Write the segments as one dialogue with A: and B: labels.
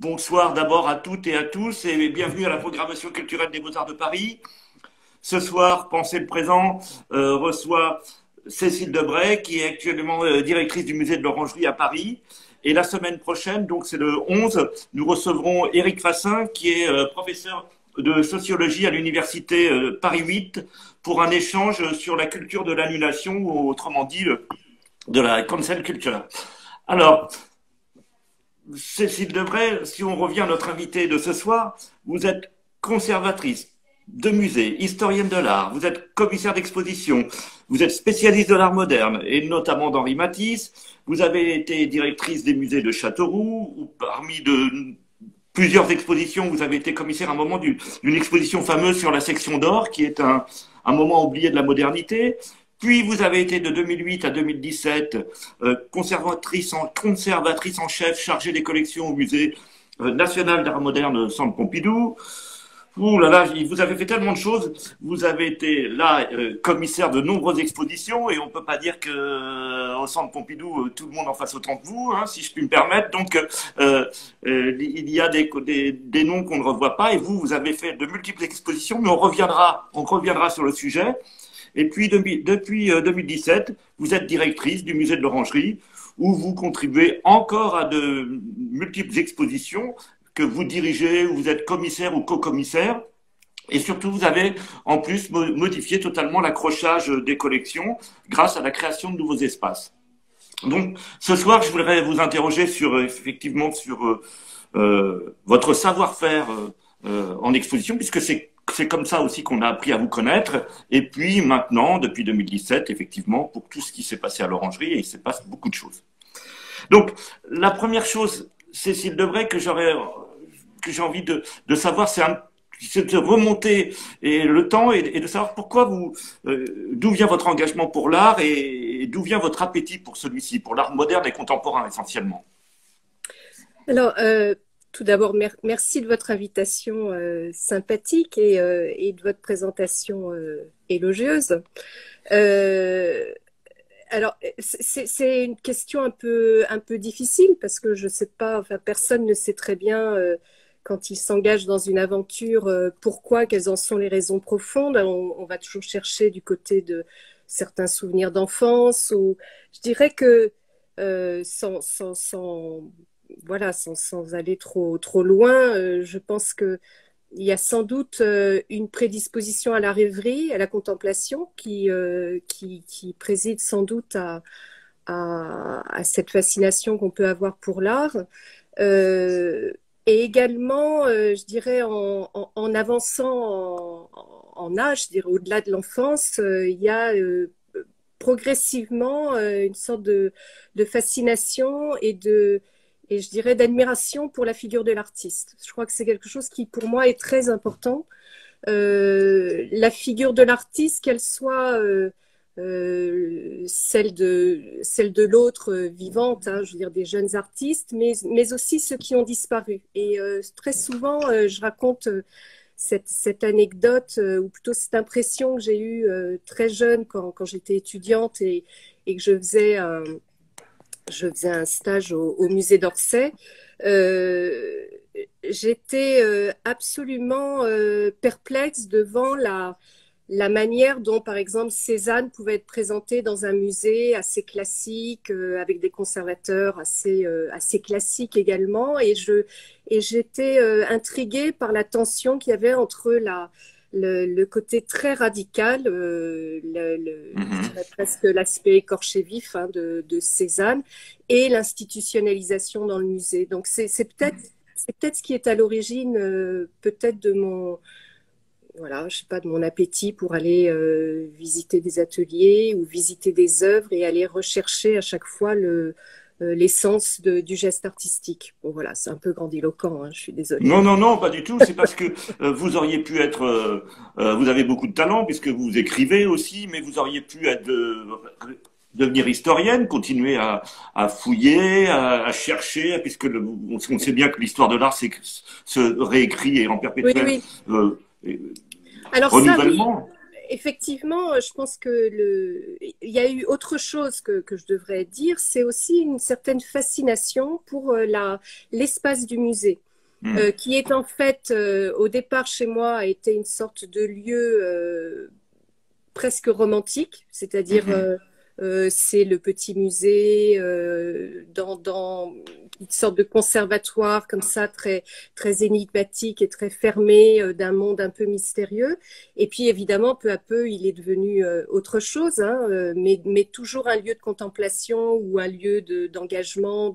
A: Bonsoir d'abord à toutes et à tous et bienvenue à la programmation culturelle des Beaux-Arts de Paris. Ce soir, Pensez le présent reçoit Cécile Debray, qui est actuellement directrice du musée de l'Orangerie à Paris. Et la semaine prochaine, donc c'est le 11, nous recevrons Éric Fassin, qui est professeur de sociologie à l'université Paris 8, pour un échange sur la culture de l'annulation, ou autrement dit, de la cancel culture. Alors, Cécile Debray, si on revient à notre invité de ce soir, vous êtes conservatrice de musée, historienne de l'art, vous êtes commissaire d'exposition, vous êtes spécialiste de l'art moderne, et notamment d'Henri Matisse, vous avez été directrice des musées de Châteauroux, ou parmi de plusieurs expositions, vous avez été commissaire à un moment d'une exposition fameuse sur la section d'or, qui est un moment oublié de la modernité. Puis vous avez été de 2008 à 2017 conservatrice en chef chargée des collections au musée national d'art moderne Centre Pompidou. Ouh là là, vous avez fait tellement de choses. Vous avez été là commissaire de nombreuses expositions et on peut pas dire que au Centre Pompidou tout le monde en fasse autant que vous, hein, si je puis me permettre. Donc il y a des noms qu'on ne revoit pas et vous avez fait de multiples expositions, mais on reviendra sur le sujet. Et puis, depuis 2017, vous êtes directrice du musée de l'Orangerie, où vous contribuez encore à de multiples expositions que vous dirigez, où vous êtes commissaire ou co-commissaire. Et surtout, vous avez en plus modifié totalement l'accrochage des collections grâce à la création de nouveaux espaces. Donc, ce soir, je voudrais vous interroger effectivement sur votre savoir-faire en exposition, puisque c'est comme ça aussi qu'on a appris à vous connaître. Et puis maintenant, depuis 2017, effectivement, pour tout ce qui s'est passé à l'Orangerie, il se passe beaucoup de choses. Donc, la première chose, Cécile Debray, que j'ai envie de savoir, c'est de remonter le temps et de savoir pourquoi d'où vient votre engagement pour l'art et d'où vient votre appétit pour celui-ci, pour l'art moderne et contemporain essentiellement.
B: Alors, tout d'abord, merci de votre invitation sympathique et de votre présentation élogieuse. Alors, c'est une question un peu difficile parce que je sais pas, enfin, personne ne sait très bien quand il s'engage dans une aventure pourquoi, quelles en sont les raisons profondes. On va toujours chercher du côté de certains souvenirs d'enfance ou je dirais que voilà, sans aller trop loin, je pense que il y a sans doute une prédisposition à la rêverie, à la contemplation, qui préside sans doute à cette fascination qu'on peut avoir pour l'art. Et également, je dirais, en avançant en âge, je dirais, au-delà de l'enfance, il y a progressivement une sorte de fascination et je dirais d'admiration pour la figure de l'artiste. Je crois que c'est quelque chose qui pour moi est très important. La figure de l'artiste, qu'elle soit celle de l'autre vivante, hein, je veux dire des jeunes artistes, mais aussi ceux qui ont disparu. Et très souvent, je raconte cette anecdote, ou plutôt cette impression que j'ai eue très jeune quand j'étais étudiante et que je faisais un stage au musée d'Orsay. J'étais absolument perplexe devant la manière dont, par exemple, Cézanne pouvait être présentée dans un musée assez classique, avec des conservateurs assez classiques également. Et j'étais intriguée par la tension qu'il y avait entre le côté très radical, je dirais presque l'aspect écorché vif hein, de Cézanne, et l'institutionnalisation dans le musée. Donc c'est peut-être ce qui est à l'origine peut-être de voilà, je sais pas, de mon appétit pour aller visiter des ateliers ou visiter des œuvres et aller rechercher à chaque fois l'essence du geste artistique. Bon voilà, c'est un peu grandiloquent, hein, je suis désolée.
A: Non, non, non, pas du tout. C'est parce que vous auriez pu être, vous avez beaucoup de talent puisque vous écrivez aussi, mais vous auriez pu devenir historienne, continuer à fouiller, à chercher, puisque on sait bien que l'histoire de l'art se réécrit et en
B: Oui,
A: perpétuel
B: oui. Alors ça, oui.
A: renouvellement.
B: effectivement, je pense que il y a eu autre chose que je devrais dire, c'est aussi une certaine fascination pour l'espace du musée,
A: Hmm.
B: qui est en fait, au départ chez moi, a été une sorte de lieu presque romantique, c'est-à-dire
A: Mhm.
B: c'est le petit musée dans une sorte de conservatoire comme ça, très énigmatique et très fermé d'un monde un peu mystérieux. Et puis évidemment, peu à peu, il est devenu autre chose, hein, mais toujours un lieu de contemplation ou un lieu d'engagement,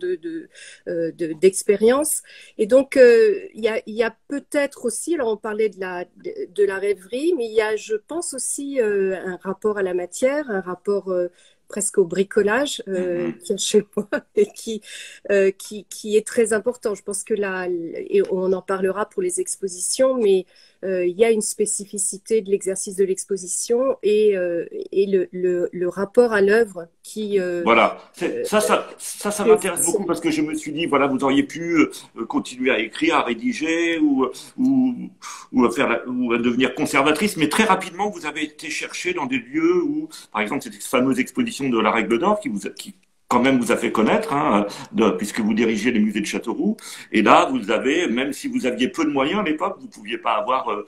B: d'expérience. Et donc, il y a peut-être aussi, alors on parlait de la rêverie, mais il y a, je pense aussi, un rapport à la matière, un rapport presque au bricolage
A: Mhm.
B: qui est chez moi et qui est très important. Je pense que là, et on en parlera pour les expositions, mais il y a une spécificité de l'exercice de l'exposition et le rapport à l'œuvre
A: Voilà.
B: euh,
A: Ça
B: qui est
A: m'intéresse beaucoup
B: essentiel.
A: parce que je me suis dit, voilà, vous auriez pu continuer à écrire, à rédiger ou, ou à faire ou à devenir conservatrice, mais très rapidement, vous avez été chercher dans des lieux où, par exemple, cette fameuse exposition de la Règle d'Or qui quand même vous a fait connaître, hein, puisque vous dirigez les musées de Châteauroux. Et là, vous avez, même si vous aviez peu de moyens à l'époque, vous pouviez pas avoir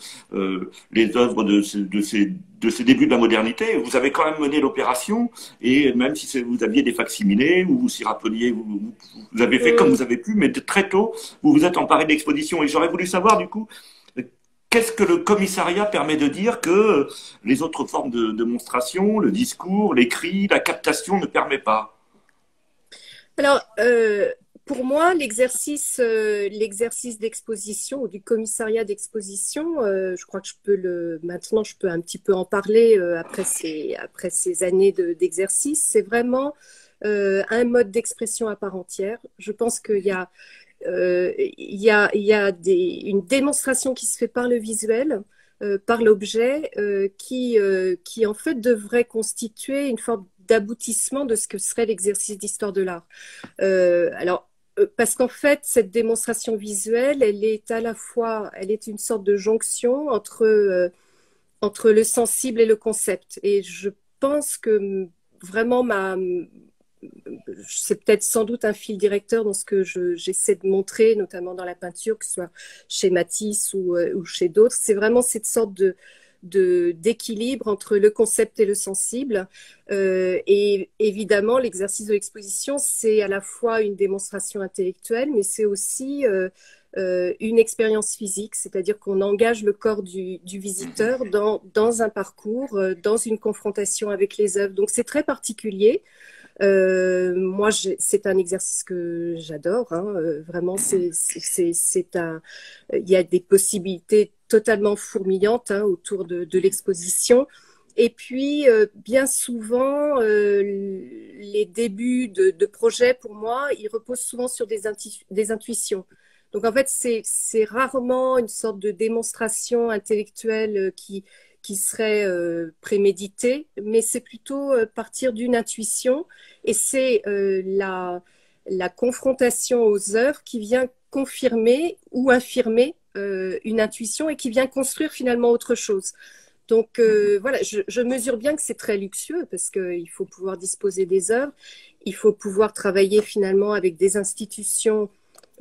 A: les œuvres de ces débuts de la modernité. Vous avez quand même mené l'opération, et même si vous aviez des facsimilés, ou vous s'y rappeliez, vous avez fait comme
B: Hum.
A: vous avez pu, mais très tôt, vous vous êtes emparé de l'exposition. Et j'aurais voulu savoir, du coup, qu'est-ce que le commissariat permet de dire que les autres formes de démonstration, le discours, l'écrit, la captation ne permet pas?
B: Alors, pour moi, l'exercice d'exposition ou du commissariat d'exposition, je crois que maintenant, je peux un petit peu en parler après ces années d'exercice. C'est vraiment un mode d'expression à part entière. Je pense il y a une démonstration qui se fait par le visuel, par l'objet, qui en fait devrait constituer une forme d'aboutissement de ce que serait l'exercice d'histoire de l'art. Parce qu'en fait, cette démonstration visuelle, elle est à la fois, elle est une sorte de jonction entre le sensible et le concept. Et je pense que vraiment c'est peut-être sans doute un fil directeur dans ce que j'essaie de montrer, notamment dans la peinture, que ce soit chez Matisse ou chez d'autres. C'est vraiment cette sorte d'équilibre entre le concept et le sensible. Et évidemment, l'exercice de l'exposition, c'est à la fois une démonstration intellectuelle, mais c'est aussi une expérience physique, c'est-à-dire qu'on engage le corps du visiteur dans un parcours, dans une confrontation avec les œuvres. Donc c'est très particulier. Moi, c'est un exercice que j'adore, hein. Vraiment, il y a des possibilités totalement fourmillantes hein, autour de l'exposition. Et puis, bien souvent, les débuts de projets, pour moi, ils reposent souvent sur des intuitions. Donc, en fait, c'est rarement une sorte de démonstration intellectuelle qui serait préméditée, mais c'est plutôt partir d'une intuition et c'est la confrontation aux œuvres qui vient confirmer ou infirmer une intuition et qui vient construire finalement autre chose. Donc voilà, je mesure bien que c'est très luxueux parce qu'il faut pouvoir disposer des œuvres, il faut pouvoir travailler finalement avec des institutions.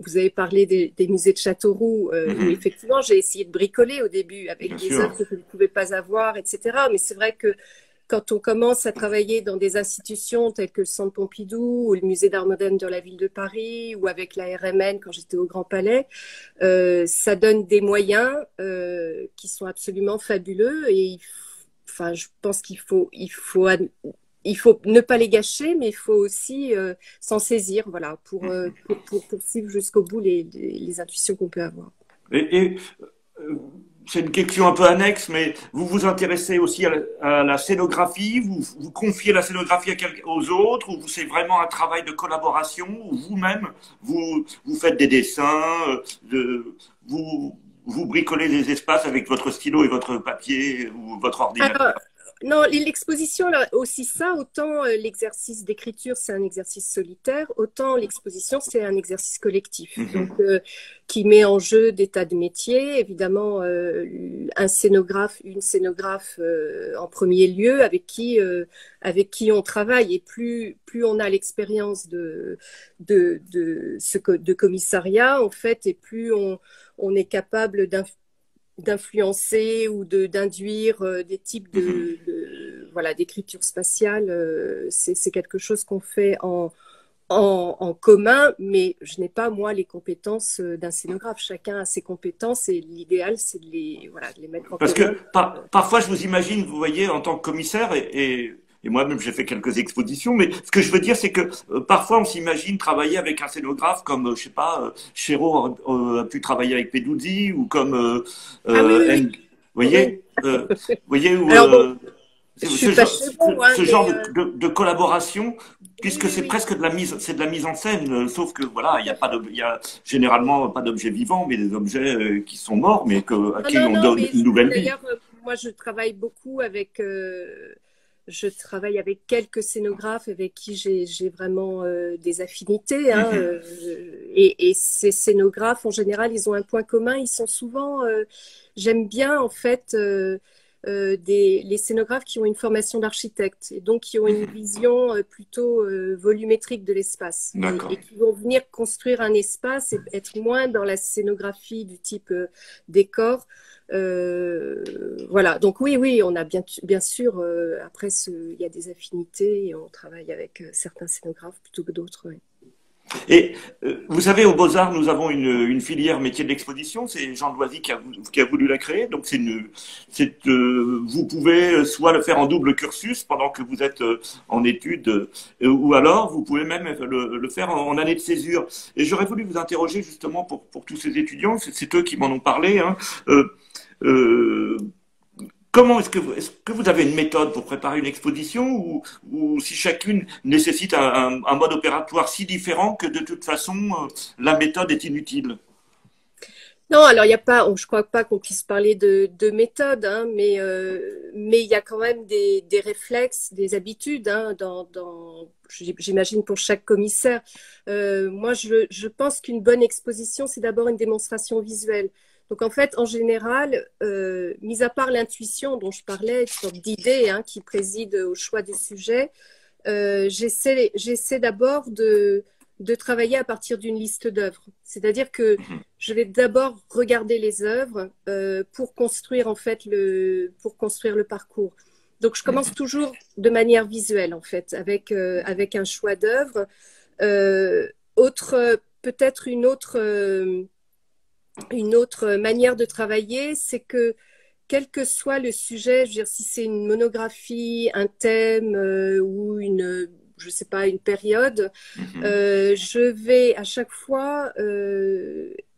B: Vous avez parlé des musées de Châteauroux, où
A: Mhm.
B: effectivement j'ai essayé de bricoler au début avec
A: Bien
B: des œuvres
A: sûr.
B: que je ne pouvais pas avoir, etc. Mais c'est vrai que quand on commence à travailler dans des institutions telles que le Centre Pompidou ou le Musée d'Art moderne de la ville de Paris ou avec la RMN quand j'étais au Grand Palais, ça donne des moyens qui sont absolument fabuleux et enfin, je pense il faut ne pas les gâcher, mais il faut aussi s'en saisir, voilà, pour poursuivre jusqu'au bout les intuitions qu'on peut avoir.
A: Et euh, c'est une question un peu annexe, mais vous vous intéressez aussi à la scénographie, vous confiez la scénographie aux autres, ou c'est vraiment un travail de collaboration, où vous-même, vous faites des dessins, vous bricolez des espaces avec votre stylo et votre papier ou votre
B: Alors,
A: ordinateur.
B: non, l'exposition, là, aussi ça, autant l'exercice d'écriture, c'est un exercice solitaire, autant l'exposition, c'est un exercice collectif. Donc,
A: Mhm.
B: qui met en jeu des tas de métiers, évidemment, un scénographe, une scénographe en premier lieu, avec qui on travaille. Et plus on a l'expérience de commissariat, en fait, et plus on est capable d'influencer ou d'induire des types
A: Mhm.
B: voilà, d'écriture spatiale. C'est quelque chose qu'on fait en commun, mais je n'ai pas, moi, les compétences d'un scénographe. Chacun a ses compétences et l'idéal, c'est voilà, de les mettre en
A: Parce que
B: commun.
A: parfois, je vous imagine, vous voyez, en tant que commissaire, et moi-même, j'ai fait quelques expositions, mais ce que je veux dire, c'est que parfois, on s'imagine travailler avec un scénographe comme, je sais pas, Chéreau a pu travailler avec Peduzzi, ou comme,
B: Ah oui, oui,
A: vous
B: oui.
A: voyez, ou
B: Alors bon, je suis
A: ce
B: pas
A: genre,
B: chez vous, hein,
A: ce genre
B: mais
A: de collaboration,
B: oui,
A: puisque
B: oui,
A: c'est
B: oui.
A: presque c'est de la mise en scène, sauf que voilà, il y a généralement pas d'objets vivants, mais des objets qui sont morts, mais à
B: Non,
A: qui
B: non,
A: on
B: non,
A: donne
B: mais
A: une nouvelle vie.
B: d'ailleurs, moi, je travaille avec quelques scénographes avec qui j'ai vraiment des affinités, hein,
A: Mhm.
B: et ces scénographes, en général, ils ont un point commun. Ils sont souvent, j'aime bien, en fait, les scénographes qui ont une formation d'architecte et donc qui ont une
A: Mhm.
B: vision plutôt volumétrique de l'espace et
A: D'accord.
B: qui vont venir construire un espace et être moins dans la scénographie du type décor. Voilà, donc oui, oui, on a bien sûr, après, il y a des affinités et on travaille avec certains scénographes plutôt que d'autres. Oui.
A: Et vous savez, au Beaux-Arts, nous avons une filière métier de l'exposition. C'est Jean Loisy qui a voulu la créer. Donc, vous pouvez soit le faire en double cursus pendant que vous êtes en études, ou alors vous pouvez même le faire en année de césure. Et j'aurais voulu vous interroger justement pour tous ces étudiants. C'est eux qui m'en ont parlé. Hein. Euh, euh, Comment est-ce que vous avez une méthode pour préparer une exposition, ou si chacune nécessite un mode opératoire si différent que de toute façon la méthode est inutile?
B: Non, alors il y a pas, je crois pas qu'on puisse parler de méthode, hein, mais il y a quand même des réflexes, des habitudes, hein, j'imagine pour chaque commissaire. Moi, je pense qu'une bonne exposition, c'est d'abord une démonstration visuelle. Donc en fait, en général, mis à part l'intuition dont je parlais, une sorte d'idée hein, qui préside au choix du sujet, j'essaie d'abord de travailler à partir d'une liste d'œuvres. C'est-à-dire que
A: Mhm.
B: je vais d'abord regarder les œuvres pour construire en fait pour construire le parcours. Donc je commence
A: Mhm.
B: toujours de manière visuelle en fait, avec un choix d'œuvres. Peut-être une autre manière de travailler, c'est que quel que soit le sujet, je veux dire, si c'est une monographie, un thème ou je sais pas, une période,
A: Mhm.
B: je vais à chaque fois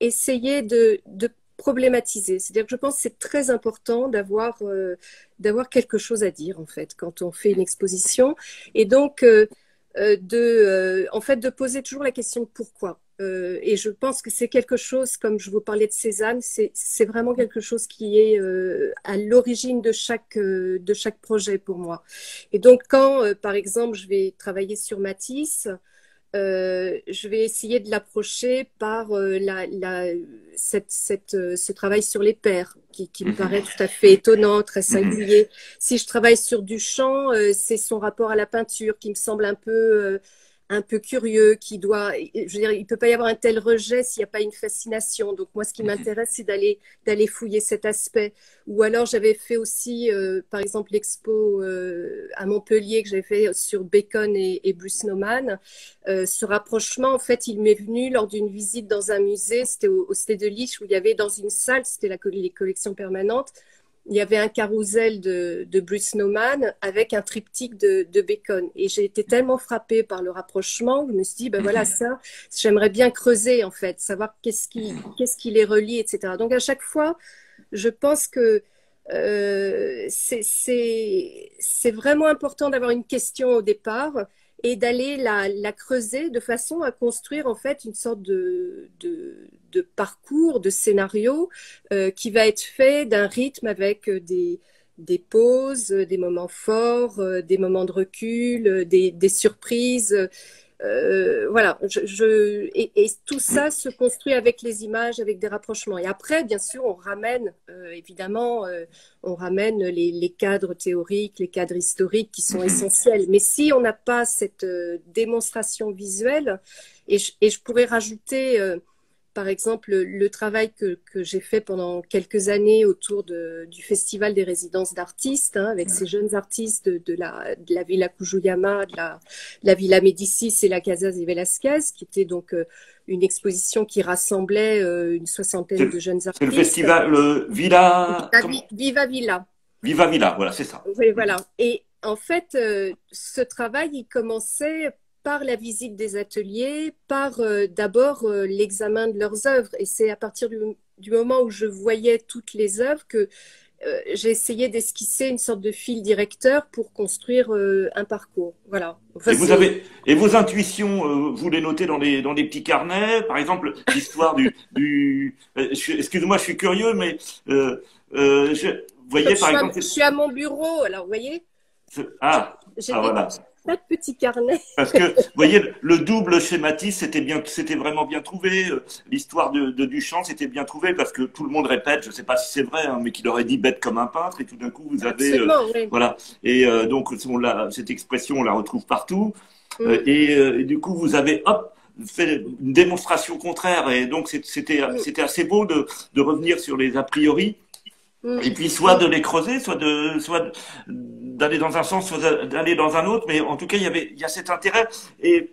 B: essayer de problématiser. C'est-à-dire que je pense que c'est très important d'avoir quelque chose à dire en fait quand on fait une exposition et donc en fait de poser toujours la question de pourquoi. Et je pense que c'est quelque chose, comme je vous parlais de Cézanne, c'est vraiment quelque chose qui est à l'origine de chaque projet pour moi. Et donc quand, par exemple, je vais travailler sur Matisse, je vais essayer de l'approcher par ce travail sur les pairs, qui me paraît tout à fait étonnant, très
A: Mhm.
B: singulier. Si je travaille sur Duchamp, c'est son rapport à la peinture qui me semble un peu curieux, je veux dire, il peut pas y avoir un tel rejet s'il n'y a pas une fascination. Donc moi, ce qui
A: Mhm.
B: m'intéresse, c'est d'aller fouiller cet aspect. Ou alors j'avais fait aussi, par exemple, l'expo à Montpellier que j'avais fait sur Bacon et Bruce Nauman. Ce rapprochement, en fait, il m'est venu lors d'une visite dans un musée, c'était au Stade de Liège, où il y avait dans une salle, c'était les collections permanentes, il y avait un carrousel de Bruce Nauman avec un triptyque de Bacon. Et j'ai été tellement frappée par le rapprochement, je me suis dit, ben voilà,
A: Mhm.
B: ça, j'aimerais bien creuser, en fait, savoir qu'est-ce qui les relie, etc. Donc, à chaque fois, je pense que c'est vraiment important d'avoir une question au départ et d'aller la creuser de façon à construire en fait une sorte de parcours, de scénario qui va être fait d'un rythme avec des pauses, des moments forts, des moments de recul, des surprises. Voilà, et tout ça se construit avec les images, avec des rapprochements. Et après, bien sûr, on ramène, évidemment, on ramène les cadres théoriques, les cadres historiques qui sont essentiels. Mais si on n'a pas cette démonstration visuelle, et je pourrais rajouter, par exemple, le travail que j'ai fait pendant quelques années autour du Festival des résidences d'artistes, hein, avec ces jeunes artistes de la Villa Cujuyama, de la Villa Médicis et la Casa de Velázquez, qui était donc une exposition qui rassemblait une soixantaine de jeunes
A: C'est le
B: artistes.
A: festival Villa...
B: Viva Villa.
A: Viva Villa, voilà, c'est ça.
B: Oui, voilà. Et en fait, ce travail, il commençait par la visite des ateliers, par d'abord l'examen de leurs œuvres. Et c'est à partir du moment où je voyais toutes les œuvres que j'ai essayé d'esquisser une sorte de fil directeur pour construire un parcours. Voilà. Enfin,
A: et vos intuitions, vous les notez dans des petits carnets, par exemple, l'histoire excusez-moi, je suis curieux, mais vous voyez, par exemple...
B: Je suis à mon bureau, alors vous voyez, j'ai
A: voilà.
B: pas de petits carnets.
A: Parce que, vous voyez, le double schématisme, c'était vraiment bien trouvé. L'histoire de Duchamp, c'était bien trouvé parce que tout le monde répète, je ne sais pas si c'est vrai, hein, mais qu'il aurait dit bête comme un peintre, et tout d'un coup, vous avez,
B: oui.
A: voilà. Et donc, cette expression, on la retrouve partout. Et du coup, vous avez, hop, fait une démonstration contraire. Et donc, c'était assez beau de revenir sur les a priori. Et puis soit de les creuser, soit d'aller dans un sens, soit d'aller dans un autre, mais en tout cas il y a cet intérêt. Et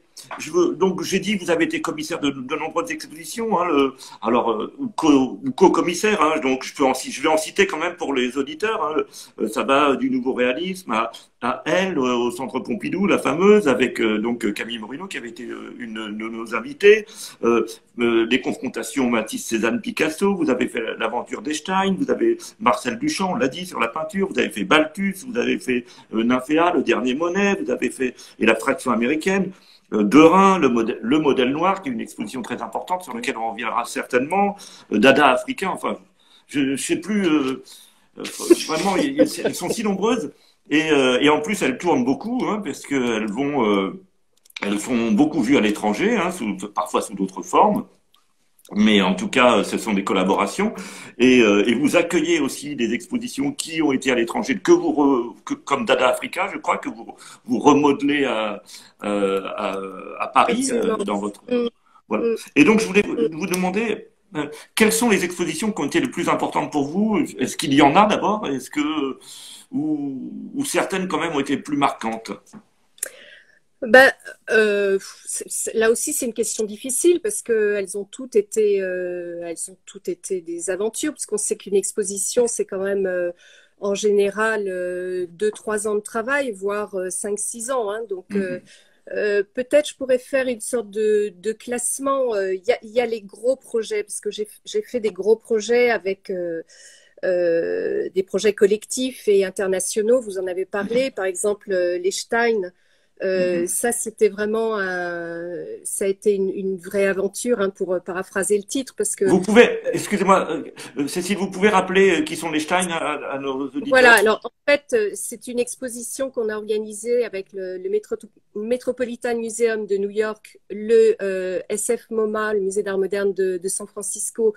A: donc j'ai dit, vous avez été commissaire de nombreuses expositions, hein, ou co-commissaire, hein, donc je vais en citer quand même pour les auditeurs. Hein, ça va du nouveau réalisme à Elle, au Centre Pompidou, la fameuse, avec donc Camille Morino qui avait été une de nos invités. Les confrontations Matisse-Cézanne Picasso, vous avez fait l'aventure d'Einstein, vous avez Marcel Duchamp, on l'a dit, sur la peinture, vous avez fait Balthus, vous avez fait Nymphéa, le dernier Monet, vous avez fait et l'abstraction américaine. Derain, le modèle noir, qui est une exposition très importante sur laquelle on reviendra certainement. Dada africain, enfin, je sais plus, vraiment, elles sont si nombreuses. Et en plus, elles tournent beaucoup, hein, parce qu'elles elles sont beaucoup vues à l'étranger, hein, parfois sous d'autres formes. Mais en tout cas, ce sont des collaborations. Et vous accueillez aussi des expositions qui ont été à l'étranger, comme Dada Africa, je crois, que vous remodelez à Paris, dans votre... Voilà. Et donc, je voulais vous demander, quelles sont les expositions qui ont été les plus importantes pour vous? Est-ce qu'il y en a d'abord? Ou certaines quand même ont été plus marquantes?
B: Ben, là aussi, c'est une question difficile parce qu'elles ont toutes été des aventures, puisqu'on sait qu'une exposition, c'est quand même en général 2-3 ans de travail, voire 5-6 ans. Hein, donc, peut-être je pourrais faire une sorte de classement. Il y a les gros projets, parce que j'ai fait des gros projets avec des projets collectifs et internationaux. Vous en avez parlé, par exemple, les Stein. Ça, c'était vraiment ça a été une vraie aventure, hein, pour paraphraser le titre, parce que...
A: Vous pouvez, excusez-moi, Cécile, vous pouvez rappeler qui sont les Stein à nos auditeurs?
B: Voilà, alors en fait, c'est une exposition qu'on a organisée avec le Metropolitan Museum de New York, le SF MoMA, le Musée d'Art moderne de San Francisco,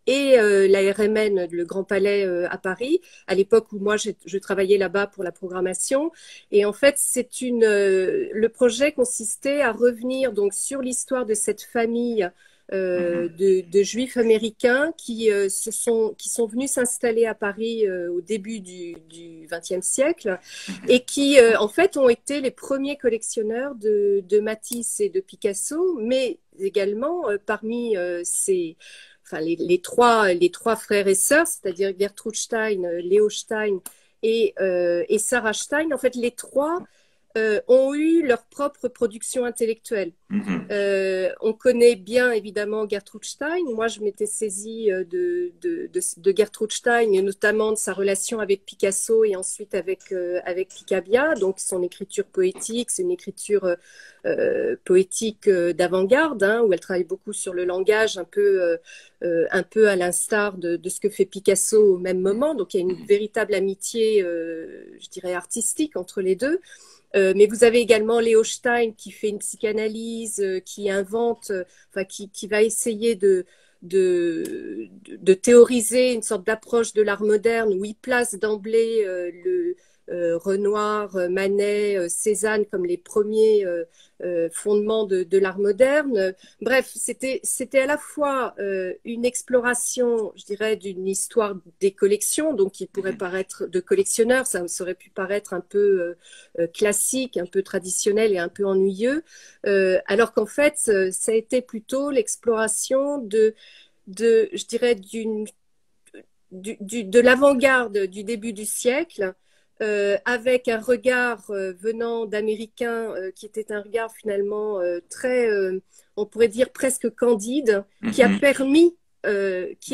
B: et la RMN, le Grand Palais à Paris, à l'époque où moi je travaillais là-bas pour la programmation. Et en fait, le projet consistait à revenir donc sur l'histoire de cette famille de juifs américains qui sont venus s'installer à Paris au début du XXe siècle et qui en fait ont été les premiers collectionneurs de Matisse et de Picasso, mais également parmi les trois frères et sœurs, c'est-à-dire Gertrude Stein, Léo Stein et Sarah Stein. En fait, les trois ont eu leur propre production intellectuelle.
A: Mhm.
B: On connaît bien évidemment Gertrude Stein. Moi, je m'étais saisie de Gertrude Stein et notamment de sa relation avec Picasso et ensuite avec Picabia. Donc, son écriture poétique, c'est une écriture poétique d'avant-garde, hein, où elle travaille beaucoup sur le langage, un peu à l'instar de ce que fait Picasso au même moment. Donc, il y a une véritable amitié, je dirais, artistique entre les deux. Mais vous avez également Léo Stein qui fait une psychanalyse, qui invente, enfin qui va essayer de théoriser une sorte d'approche de l'art moderne où il place d'emblée le Renoir, Manet, Cézanne comme les premiers fondements de l'art moderne. Bref, c'était à la fois une exploration, je dirais, d'une histoire des collections, donc qui pourrait paraître de collectionneur, ça aurait pu paraître un peu classique, un peu traditionnel et un peu ennuyeux, alors qu'en fait, ça a été plutôt l'exploration je dirais, de l'avant-garde du début du siècle, avec un regard venant d'Américains qui était un regard finalement très, on pourrait dire presque candide,
A: Mhm.
B: qui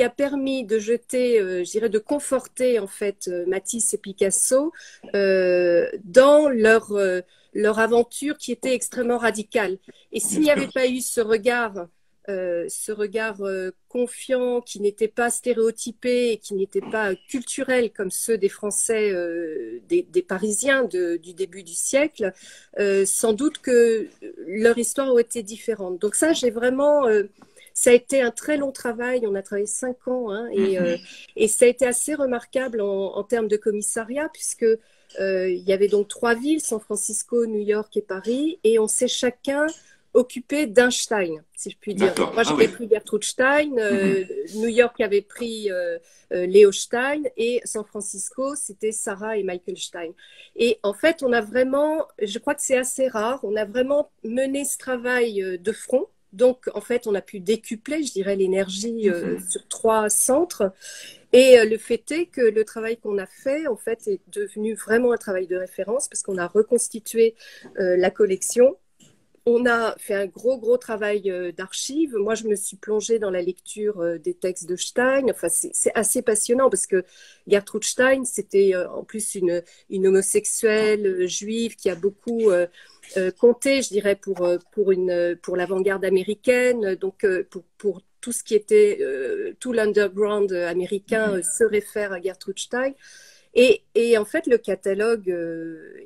B: a permis de jeter, je dirais, de conforter en fait Matisse et Picasso dans leur aventure qui était extrêmement radicale. Et s'il
A: Bien
B: n'y avait
A: sûr.
B: pas eu ce regard confiant, qui n'était pas stéréotypé et qui n'était pas culturel comme ceux des Français, des Parisiens du début du siècle, sans doute que leur histoire aurait été différente. Donc ça, ça a été un très long travail. On a travaillé 5 ans, hein,
A: Mhm.
B: et ça a été assez remarquable en termes de commissariat, puisque il y avait donc 3 villes, San Francisco, New York et Paris, et on s'est chacun occupé d'un Stein, si je puis dire. Donc,
A: D'accord.
B: moi,
A: Ah
B: j'avais
A: oui.
B: pris Gertrude Stein,
A: Mhm.
B: New York avait pris Léo Stein, et San Francisco, c'était Sarah et Michael Stein. Et en fait, on a vraiment, je crois que c'est assez rare, on a vraiment mené ce travail de front. Donc, en fait, on a pu décupler, je dirais, l'énergie
A: Mhm.
B: sur 3 centres. Et le fait est que le travail qu'on a fait, en fait, est devenu vraiment un travail de référence parce qu'on a reconstitué la collection. On a fait un gros travail d'archives. Moi, je me suis plongée dans la lecture des textes de Stein. Enfin, c'est assez passionnant parce que Gertrude Stein, c'était en plus une homosexuelle juive qui a beaucoup compté, je dirais, pour l'avant-garde américaine. Donc, pour tout ce qui était tout l'underground américain
A: Mhm.
B: se réfère à Gertrude Stein. En fait, le catalogue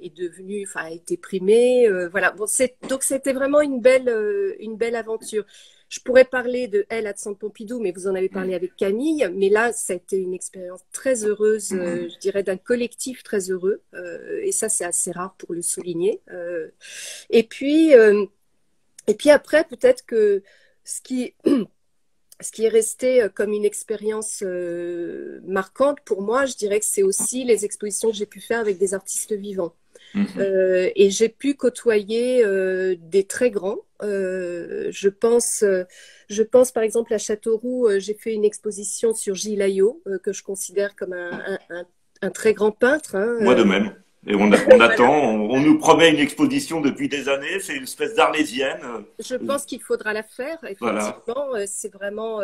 B: est devenu, enfin, a été primé. Voilà. Bon, donc, c'était vraiment une belle aventure. Je pourrais parler de Elle à Centre Pompidou, mais vous en avez parlé avec Camille. Mais là, ça a été une expérience très heureuse,
A: Mhm.
B: je dirais, d'un collectif très heureux. Et ça, c'est assez rare pour le souligner. Et puis, euh, et puis après, peut-être que ce qui, ce qui est resté comme une expérience marquante pour moi, je dirais que c'est aussi les expositions que j'ai pu faire avec des artistes vivants.
A: Mhm.
B: Et j'ai pu côtoyer des très grands. Je pense par exemple à Châteauroux, j'ai fait une exposition sur Gilles Ayot, que je considère comme un très grand peintre, hein,
A: Moi de même. Et on attend,
B: voilà.
A: on nous promet une exposition depuis des années, c'est une espèce d'arlésienne.
B: Je pense qu'il faudra la faire,
A: Voilà.
B: effectivement. C'est vraiment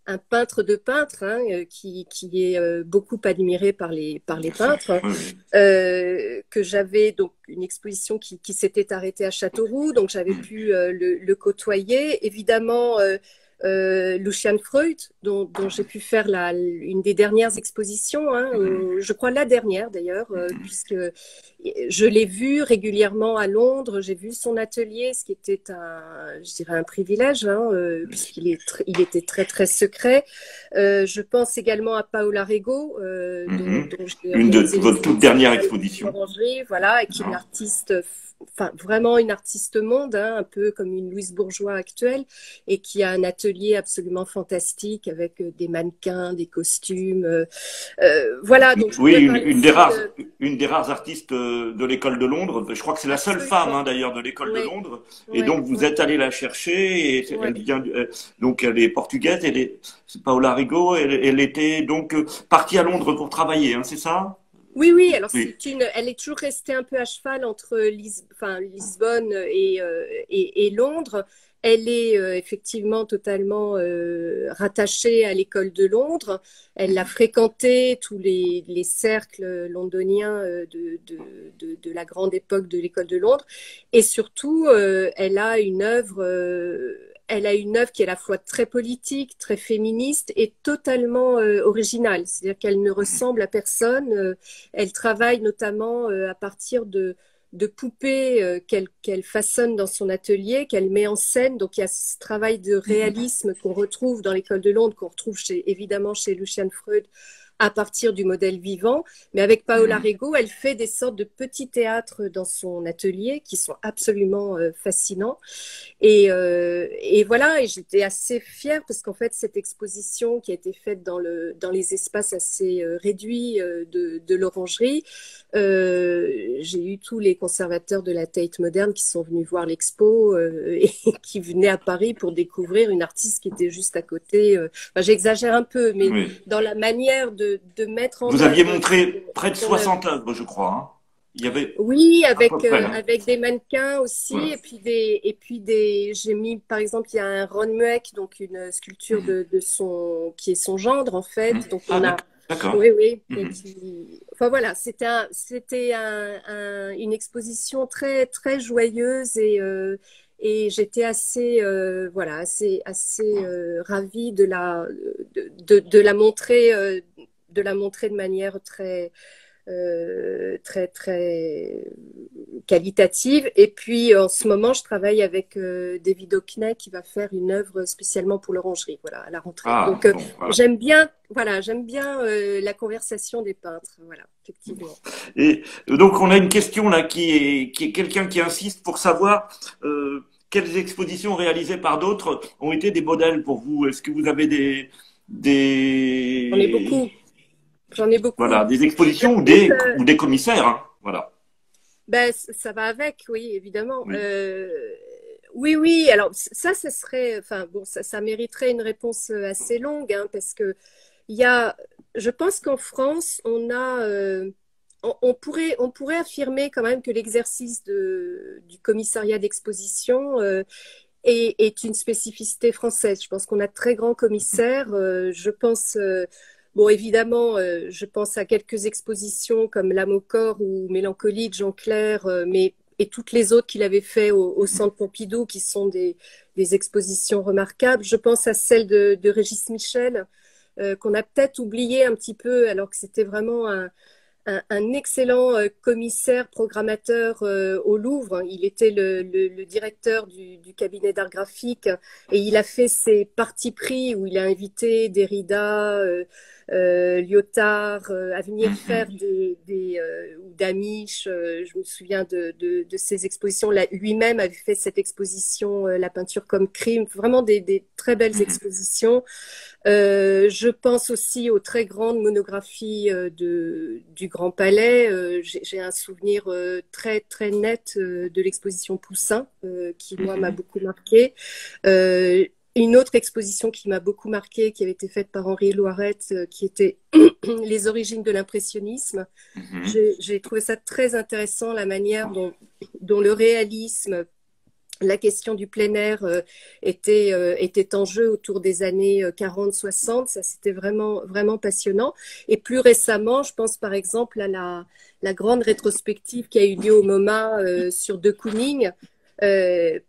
B: un peintre de peintres, hein, qui est beaucoup admiré par les
A: Bien sûr.
B: peintres,
A: Oui, oui.
B: que j'avais donc une exposition qui s'était arrêtée à Châteauroux, donc j'avais
A: Mhm.
B: pu le côtoyer. Évidemment, Lucian Freud, dont j'ai pu faire une des dernières expositions, hein,
A: Mhm.
B: je crois la dernière d'ailleurs, puisque je l'ai vu régulièrement à Londres, j'ai vu son atelier, ce qui était je dirais un privilège, hein, il était très secret. Je pense également à Paola Rego,
A: Mhm.
B: dont j'ai
A: Une de
B: organisé
A: votre toute
B: l'exposition
A: dernière
B: à
A: exposition.
B: l'Orangerie, voilà, et qui est une
A: Non.
B: artiste, enfin vraiment une artiste monde, hein, un peu comme une Louise Bourgeois actuelle, et qui a un atelier absolument fantastique avec des mannequins, des costumes. Voilà, donc je
A: Oui,
B: pourrais parler aussi de...
A: une des rares artistes de l'école de Londres. Je crois que c'est la seule femme,
B: Absolument.
A: hein, d'ailleurs, de l'école de
B: Oui,
A: Londres. Et
B: oui,
A: donc, vous
B: oui,
A: êtes allé la chercher. Et
B: oui.
A: elle vient, donc, elle est portugaise. C'est Paola Rigo. Elle était donc partie à Londres pour travailler, hein, c'est ça?
B: Oui, oui, alors
A: Oui.
B: elle est toujours restée un peu à cheval entre Lisbonne et Londres. Elle est effectivement totalement rattachée à l'école de Londres. Elle a fréquenté tous les cercles londoniens de la grande époque de l'école de Londres. Et surtout, elle a une œuvre qui est à la fois très politique, très féministe et totalement originale. C'est-à-dire qu'elle ne ressemble à personne. Elle travaille notamment à partir de poupées qu'elle façonne dans son atelier, qu'elle met en scène. Donc il y a ce travail de réalisme qu'on retrouve dans l'école de Londres, qu'on retrouve évidemment chez Lucian Freud à partir du modèle vivant. Mais avec Paola Rego, elle fait des sortes de petits théâtres dans son atelier qui sont absolument fascinants. Et voilà, et j'étais assez fière parce qu'en fait, cette exposition qui a été faite dans les espaces assez réduits de l'Orangerie, j'ai eu tous les conservateurs de la Tate moderne qui sont venus voir l'expo et qui venaient à Paris pour découvrir une artiste qui était juste à côté. Enfin, j'exagère un peu, mais
A: Oui.
B: dans la manière de mettre en
A: Vous aviez
B: œuvre
A: montré près de
B: son œuvre.
A: 60 œuvres, je crois, hein. Il y avait
B: Oui,
A: à peu près, hein.
B: avec des mannequins aussi,
A: Voilà.
B: j'ai mis, par exemple, il y a un Ron Mueck, donc une sculpture qui est son gendre, en fait. Donc,
A: Ah,
B: on a,
A: d'accord.
B: oui, oui, et
A: Mhm.
B: enfin voilà, c'était une exposition très, très joyeuse et j'étais assez, voilà, assez ravie de la montrer, de manière très, très, très qualitative. Et puis, en ce moment, je travaille avec David Hockney qui va faire une œuvre spécialement pour l'orangerie, voilà, à la rentrée.
A: Ah,
B: Donc,
A: bon, voilà.
B: j'aime bien la conversation des peintres, voilà, effectivement.
A: Et donc, on a une question là qui est quelqu'un qui insiste pour savoir quelles expositions réalisées par d'autres ont été des modèles pour vous. Est-ce que vous avez
B: J'en ai
A: des,
B: beaucoup, j'en ai beaucoup.
A: voilà, des
B: Il y a
A: expositions
B: peut-être,
A: ou des commissaires, hein. Voilà.
B: ben, ça va avec, oui, évidemment.
A: Oui.
B: Oui, oui, alors ça serait, enfin bon, ça mériterait une réponse assez longue, hein, parce que il y a, je pense qu'en France, on pourrait affirmer quand même que l'exercice du commissariat d'exposition est une spécificité française. Je pense qu'on a de très grands commissaires. Je pense, bon, évidemment, je pense à quelques expositions comme L'âme au corps ou Mélancolie de Jean Clair, mais et toutes les autres qu'il avait fait au Centre Pompidou, qui sont des expositions remarquables. Je pense à celle de Régis Michel, qu'on a peut-être oublié un petit peu, alors que c'était vraiment un excellent commissaire programmateur au Louvre. Il était le directeur du cabinet d'art graphique et il a fait ses partis pris où il a invité Derrida, Lyotard à venir faire ou d'Amish. Je me souviens de ces expositions. Lui-même avait fait cette exposition La peinture comme crime. Vraiment des très belles expositions. Je pense aussi aux très grandes monographies du Grand Palais. J'ai un souvenir très très net de l'exposition Poussin qui moi m'a beaucoup marqué. Une autre exposition qui m'a beaucoup marqué, qui avait été faite par Henri Loiret, qui était Les origines de l'impressionnisme. J'ai trouvé ça très intéressant, la manière dont le réalisme, la question du plein air était en jeu autour des années 40-60. Ça, c'était vraiment, vraiment passionnant. Et plus récemment, je pense par exemple à la grande rétrospective qui a eu lieu au MoMA sur De Kooning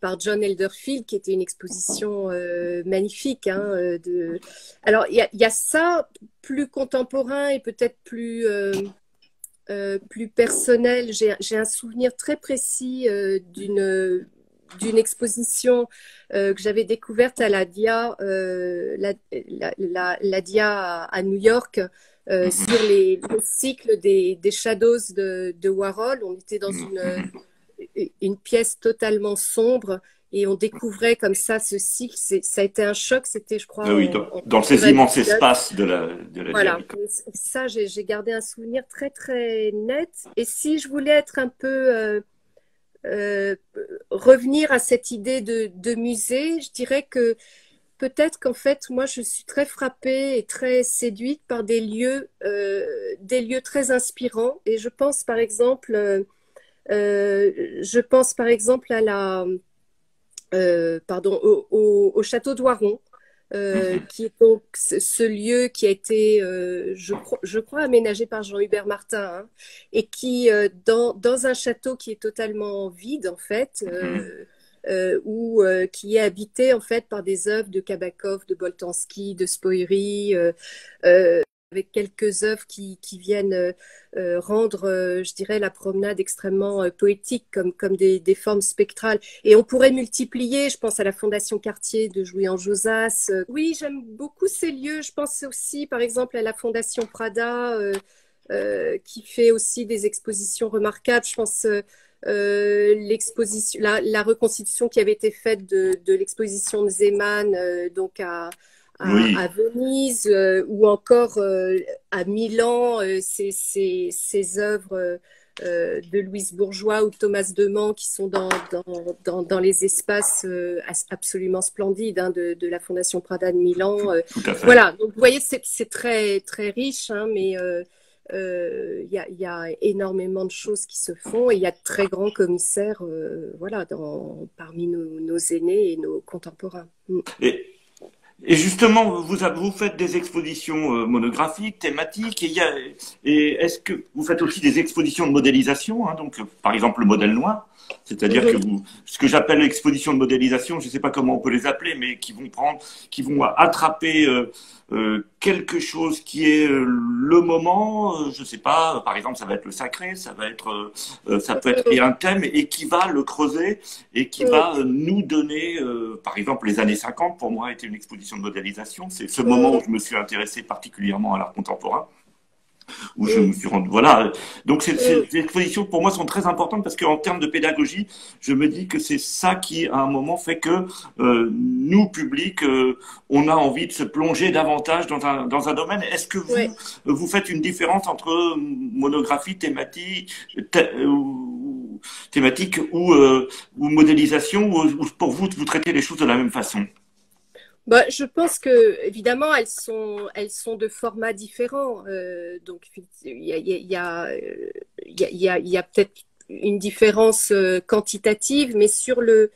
B: par John Elderfield, qui était une exposition magnifique. Hein, Alors, il y a ça, plus contemporain et peut-être plus personnel. J'ai un souvenir très précis d'une exposition que j'avais découverte à la DIA, la DIA à New York, sur le cycle des Shadows de Warhol. On était dans une pièce totalement sombre et on découvrait comme ça ce cycle. Ça a été un choc, c'était, je crois,
A: Ah oui,
B: en
A: dans ces immenses
B: 99.
A: espaces de la
B: Voilà,
A: dialectique.
B: et ça, j'ai gardé un souvenir très, très net. Et si je voulais être un peu euh, revenir à cette idée de musée, je dirais que peut-être qu'en fait, moi, je suis très frappée et très séduite par des lieux très inspirants. Et je pense par exemple à pardon, au château de Voiron,
A: Mhm.
B: qui est donc ce lieu qui a été, je crois, aménagé par Jean-Hubert Martin, hein, et qui, dans un château qui est totalement vide, en fait,
A: Mhm.
B: qui est habité, en fait, par des œuvres de Kabakov, de Boltanski, de Spoerry, euh, avec quelques œuvres qui viennent rendre, je dirais, la promenade extrêmement poétique, comme des formes spectrales. Et on pourrait multiplier, je pense à la Fondation Cartier de Jouy-en-Josas. Oui, j'aime beaucoup ces lieux. Je pense aussi, par exemple, à la Fondation Prada, qui fait aussi des expositions remarquables. Je pense la reconstitution qui avait été faite de l'exposition de Zeman, donc à
A: Oui,
B: Venise, ou encore à Milan, ces œuvres de Louise Bourgeois ou Thomas Deman qui sont dans les espaces absolument splendides, hein, de la Fondation Prada de Milan.
A: tout à fait.
B: Voilà, donc vous voyez, c'est très, très riche, hein, mais il y a énormément de choses qui se font et il y a de très grands commissaires, voilà, parmi nos aînés et nos contemporains. Mm.
A: Et, et justement, vous faites des expositions monographiques, thématiques, et est-ce que vous faites aussi des expositions de modélisation, hein, donc par exemple le modèle noir, c'est-à-dire que
B: Mhm.
A: ce que j'appelle l'exposition de modélisation, je ne sais pas comment on peut les appeler, mais qui vont attraper quelque chose qui est le moment, je ne sais pas, par exemple ça va être le sacré, ça peut être un thème et qui va le creuser et qui
B: Mm.
A: va nous donner, par exemple, les années 50, pour moi, a été une exposition de modélisation. C'est ce moment où
B: Mm.
A: je me suis intéressé particulièrement à l'art contemporain, où je
B: Mm.
A: me suis rendu. Voilà. Donc,
B: Mm.
A: ces expositions, pour moi, sont très importantes parce qu'en termes de pédagogie, je me dis que c'est ça qui, à un moment, fait que nous, public, on a envie de se plonger davantage dans un domaine. Est-ce que
B: Ouais.
A: vous faites une différence entre monographie, thématique ou modélisation, ou pour vous, vous traitez les choses de la même façon?
B: Bah, je pense que évidemment elles sont de formats différents. Donc il y a peut-être une différence quantitative, mais sur le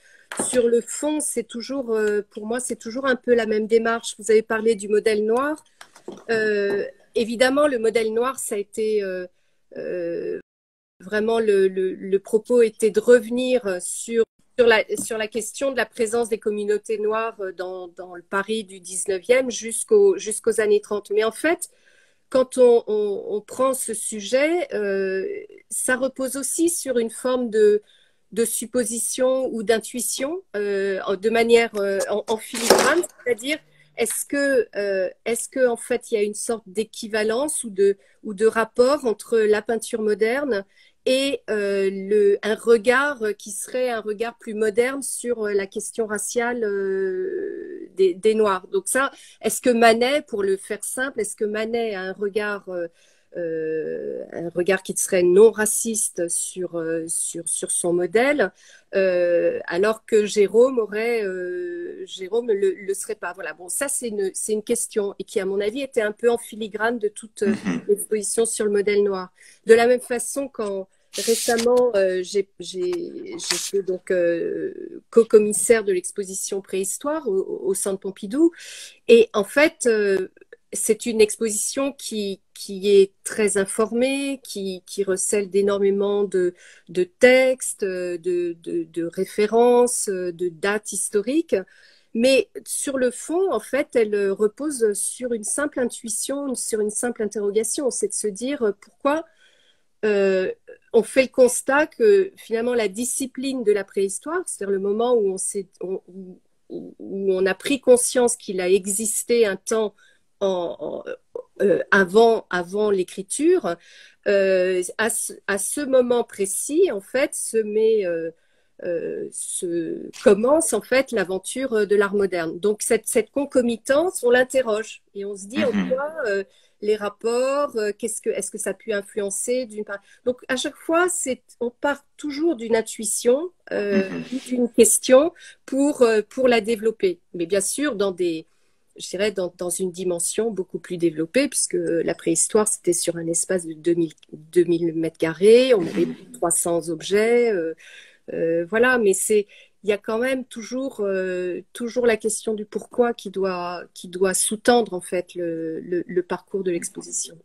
B: fond, c'est toujours pour moi c'est toujours un peu la même démarche. Vous avez parlé du modèle noir. Euh, Évidemment, le modèle noir, ça a été euh, vraiment le propos était de revenir sur la question de la présence des communautés noires dans le Paris du 19e jusqu'aux années 30. Mais en fait, quand on prend ce sujet, ça repose aussi sur une forme de supposition ou d'intuition de manière en filigrane, c'est-à-dire est-ce que en fait il y a une sorte d'équivalence ou de rapport entre la peinture moderne et un regard qui serait un regard plus moderne sur la question raciale des Noirs. Donc ça, est-ce que Manet, pour le faire simple, est-ce que Manet a un regard qui serait non raciste sur son modèle, alors que Jérôme le serait pas. Voilà. Bon, ça c'est une question et qui à mon avis était un peu en filigrane de toute
A: Mhm.
B: l'exposition sur le modèle noir. De la même façon quand récemment j'étais donc co-commissaire de l'exposition préhistoire au Centre Pompidou et en fait, c'est une exposition qui est très informée, qui recèle d'énormément de textes, de références, de dates historiques. Mais sur le fond, en fait, elle repose sur une simple intuition, sur une simple interrogation. C'est de se dire pourquoi euh, on fait le constat que finalement la discipline de la préhistoire, c'est-à-dire le moment où où on a pris conscience qu'il a existé un temps avant l'écriture, à ce moment précis, en fait, commence en fait l'aventure de l'art moderne. Donc cette concomitance, on l'interroge et on se dit en quoi les rapports, est-ce que ça a pu influencer d'une part. Donc à chaque fois, on part toujours d'une intuition, d'une question pour la développer. Mais bien sûr, je dirais dans une dimension beaucoup plus développée, puisque la préhistoire, c'était sur un espace de 2000 mètres carrés, on avait 300 objets, voilà, mais il y a quand même toujours la question du pourquoi qui doit sous-tendre en fait le parcours de l'exposition.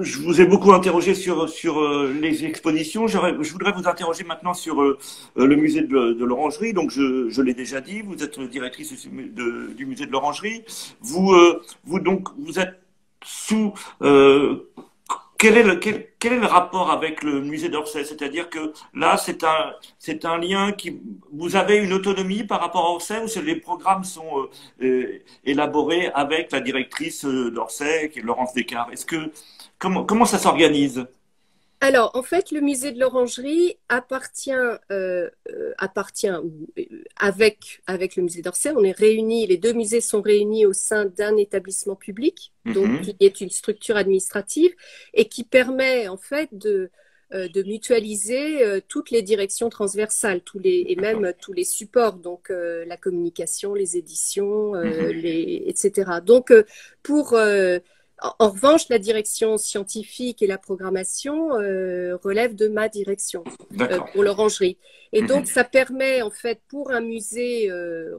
A: Je vous ai beaucoup interrogé sur les expositions. Je voudrais vous interroger maintenant sur le musée de l'Orangerie. Donc, je l'ai déjà dit, vous êtes directrice du musée de l'Orangerie. Vous êtes sous. Quel est le rapport avec le musée d'Orsay? C'est-à-dire que là, c'est un lien qui. Vous avez une autonomie par rapport à Orsay, ou les programmes sont élaborés avec la directrice d'Orsay, qui est Laurence Descartes? Comment ça s'organise?
B: Alors, en fait, le musée de l'Orangerie appartient avec le musée d'Orsay. On est réunis, les deux musées sont réunis au sein d'un établissement public, donc qui est une structure administrative et qui permet en fait de mutualiser toutes les directions transversales, et même tous les supports, donc la communication, les éditions, etc. Donc, en revanche, la direction scientifique et la programmation relèvent de ma direction pour l'Orangerie. Et donc, ça permet, en fait, pour un musée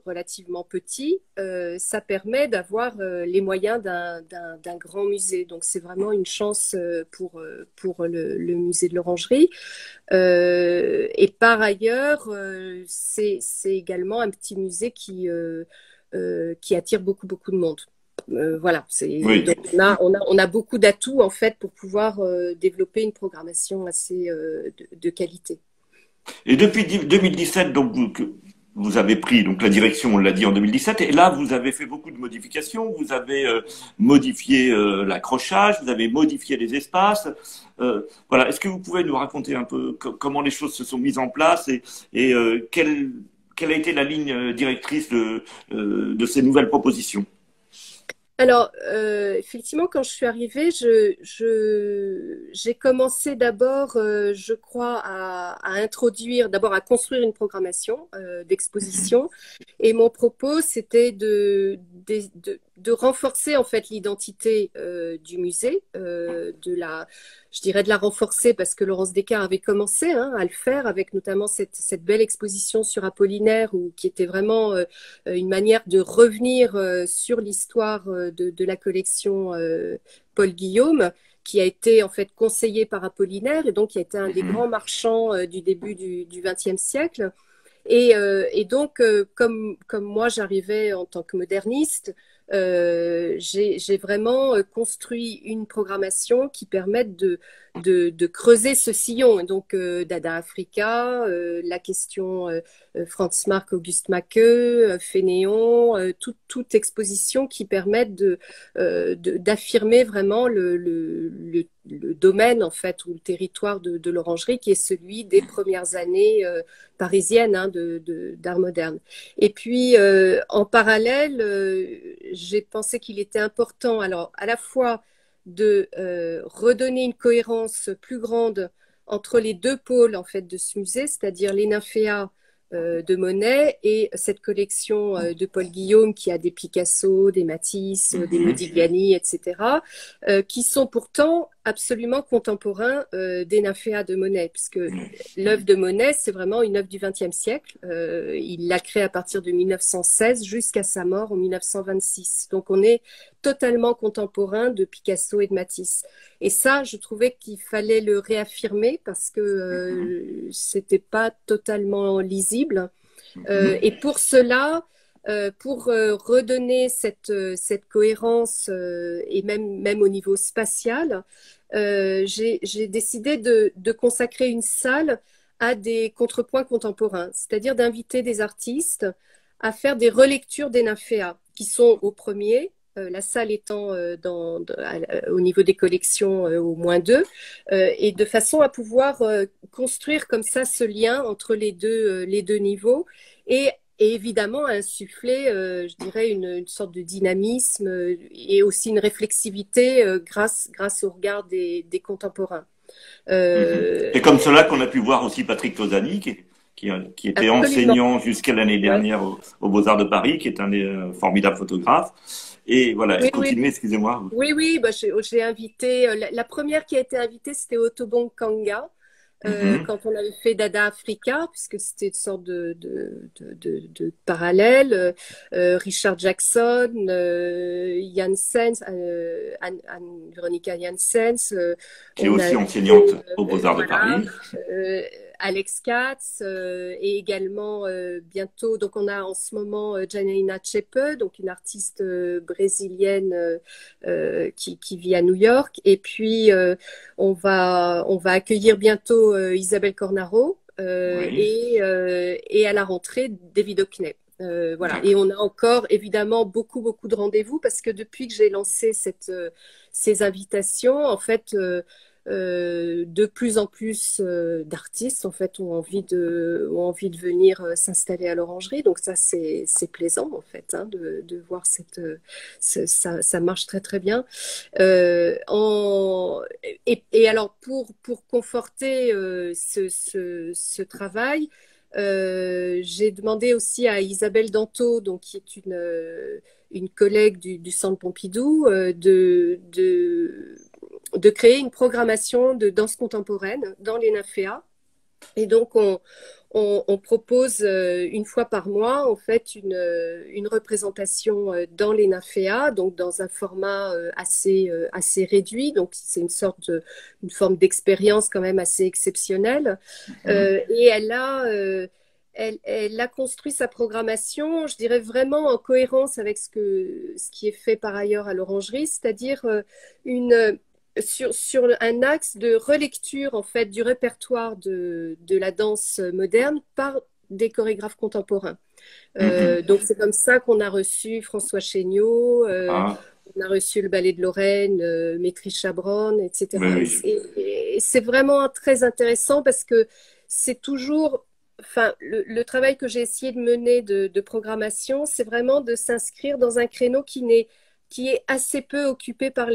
B: relativement petit, ça permet d'avoir les moyens d'un grand musée. Donc, c'est vraiment une chance pour le musée de l'Orangerie. Et par ailleurs, c'est également un petit musée qui attire beaucoup, beaucoup de monde. Voilà,
A: Oui.
B: donc on a beaucoup d'atouts en fait pour pouvoir développer une programmation assez de qualité.
A: Et depuis 2017, donc vous avez pris donc la direction, on l'a dit en 2017, et là vous avez fait beaucoup de modifications. Vous avez modifié l'accrochage, vous avez modifié les espaces. Voilà, est-ce que vous pouvez nous raconter un peu comment les choses se sont mises en place et quelle a été la ligne directrice de ces nouvelles propositions?
B: Alors, effectivement, quand je suis arrivée, j'ai commencé d'abord, je crois, d'abord à construire une programmation d'exposition. Et mon propos, c'était de renforcer en fait l'identité du musée, je dirais de la renforcer parce que Laurence Descartes avait commencé à le faire avec notamment cette belle exposition sur Apollinaire qui était vraiment une manière de revenir sur l'histoire de la collection Paul Guillaume, qui a été en fait conseillé par Apollinaire et donc qui a été un des grands marchands du début du XXe siècle. Et donc, comme moi, j'arrivais en tant que moderniste, j'ai vraiment construit une programmation qui permette de creuser ce sillon. Et donc, Dada Africa, la question Franz Marc, Auguste Macke, Fénéon, toute exposition qui permette d'affirmer vraiment le domaine, en fait, ou le territoire de l'Orangerie, qui est celui des premières années parisiennes d'art moderne. Et puis, en parallèle, j'ai pensé qu'il était important, alors, à la fois de redonner une cohérence plus grande entre les deux pôles, en fait, de ce musée, c'est-à-dire les nymphéas de Monet et cette collection de Paul Guillaume qui a des Picasso, des Matisse, des Modigliani, etc., qui sont pourtant absolument contemporains des nymphéas de Monet, puisque l'œuvre de Monet, c'est vraiment une œuvre du XXe siècle. Il l'a créée à partir de 1916 jusqu'à sa mort en 1926. Donc on est totalement contemporain de Picasso et de Matisse. Et ça, je trouvais qu'il fallait le réaffirmer parce que c'était pas totalement lisible. Et pour cela, pour redonner cette cohérence et même au niveau spatial, j'ai décidé de consacrer une salle à des contrepoints contemporains, c'est-à-dire d'inviter des artistes à faire des relectures des nymphéas qui sont au premier, la salle étant au niveau des collections au -2, et de façon à pouvoir construire comme ça ce lien entre les deux niveaux et évidemment insuffler, je dirais, une sorte de dynamisme et aussi une réflexivité grâce au regard des contemporains.
A: Mhm.
B: Euh,
A: C'est comme cela qu'on a pu voir aussi Patrick Tosani, qui était
B: Absolument.
A: enseignant jusqu'à l'année
B: Ouais.
A: dernière aux Beaux-Arts de Paris, qui est un formidable photographe. Et voilà,
B: Oui, oui,
A: continuez, excusez-moi.
B: oui, oui, bah, j'ai invité, la première qui a été invitée, c'était Otobong Kanga,
A: Mhm.
B: quand on avait fait Dada Africa, puisque c'était une sorte de parallèle. Richard Jackson, Janssens, Anne-Veronica Janssens,
A: Qui est
B: on a
A: aussi
B: eu,
A: enseignante aux Beaux-Arts de
B: voilà,
A: Paris.
B: euh, Alex Katz, et également bientôt, donc on a en ce moment Janaína Chepe, donc une artiste brésilienne qui vit à New York, et puis on va accueillir bientôt Isabelle Cornaro
A: Oui,
B: et à la rentrée David Hockney. Voilà. Et
A: d'accord.
B: on a encore évidemment beaucoup de rendez-vous parce que depuis que j'ai lancé ces invitations, en fait, de plus en plus d'artistes en fait ont envie de venir s'installer à l'Orangerie. Donc ça c'est plaisant en fait hein, de voir ça marche très bien. Et alors pour conforter ce travail, j'ai demandé aussi à Isabelle Danto, donc qui est une collègue du Centre Pompidou, de créer une programmation de danse contemporaine dans les nymphéas. Et donc, on propose une fois par mois, en fait, une représentation dans les nymphéas, donc dans un format assez réduit. Donc, c'est une forme d'expérience quand même assez exceptionnelle.
A: Mhm.
B: Et elle a construit sa programmation, je dirais vraiment en cohérence avec ce qui est fait par ailleurs à l'Orangerie, c'est-à-dire une sur un axe de relecture en fait du répertoire de la danse moderne par des chorégraphes contemporains.
A: Mhm.
B: Donc c'est comme ça qu'on a reçu François Chéniaud,
A: Ah,
B: on a reçu le Ballet de Lorraine, Maîtrise Chabron,
A: oui,
B: etc.
A: oui.
B: Et c'est vraiment très intéressant parce que c'est toujours, enfin, le travail que j'ai essayé de mener de programmation, c'est vraiment de s'inscrire dans un créneau qui est assez peu occupé par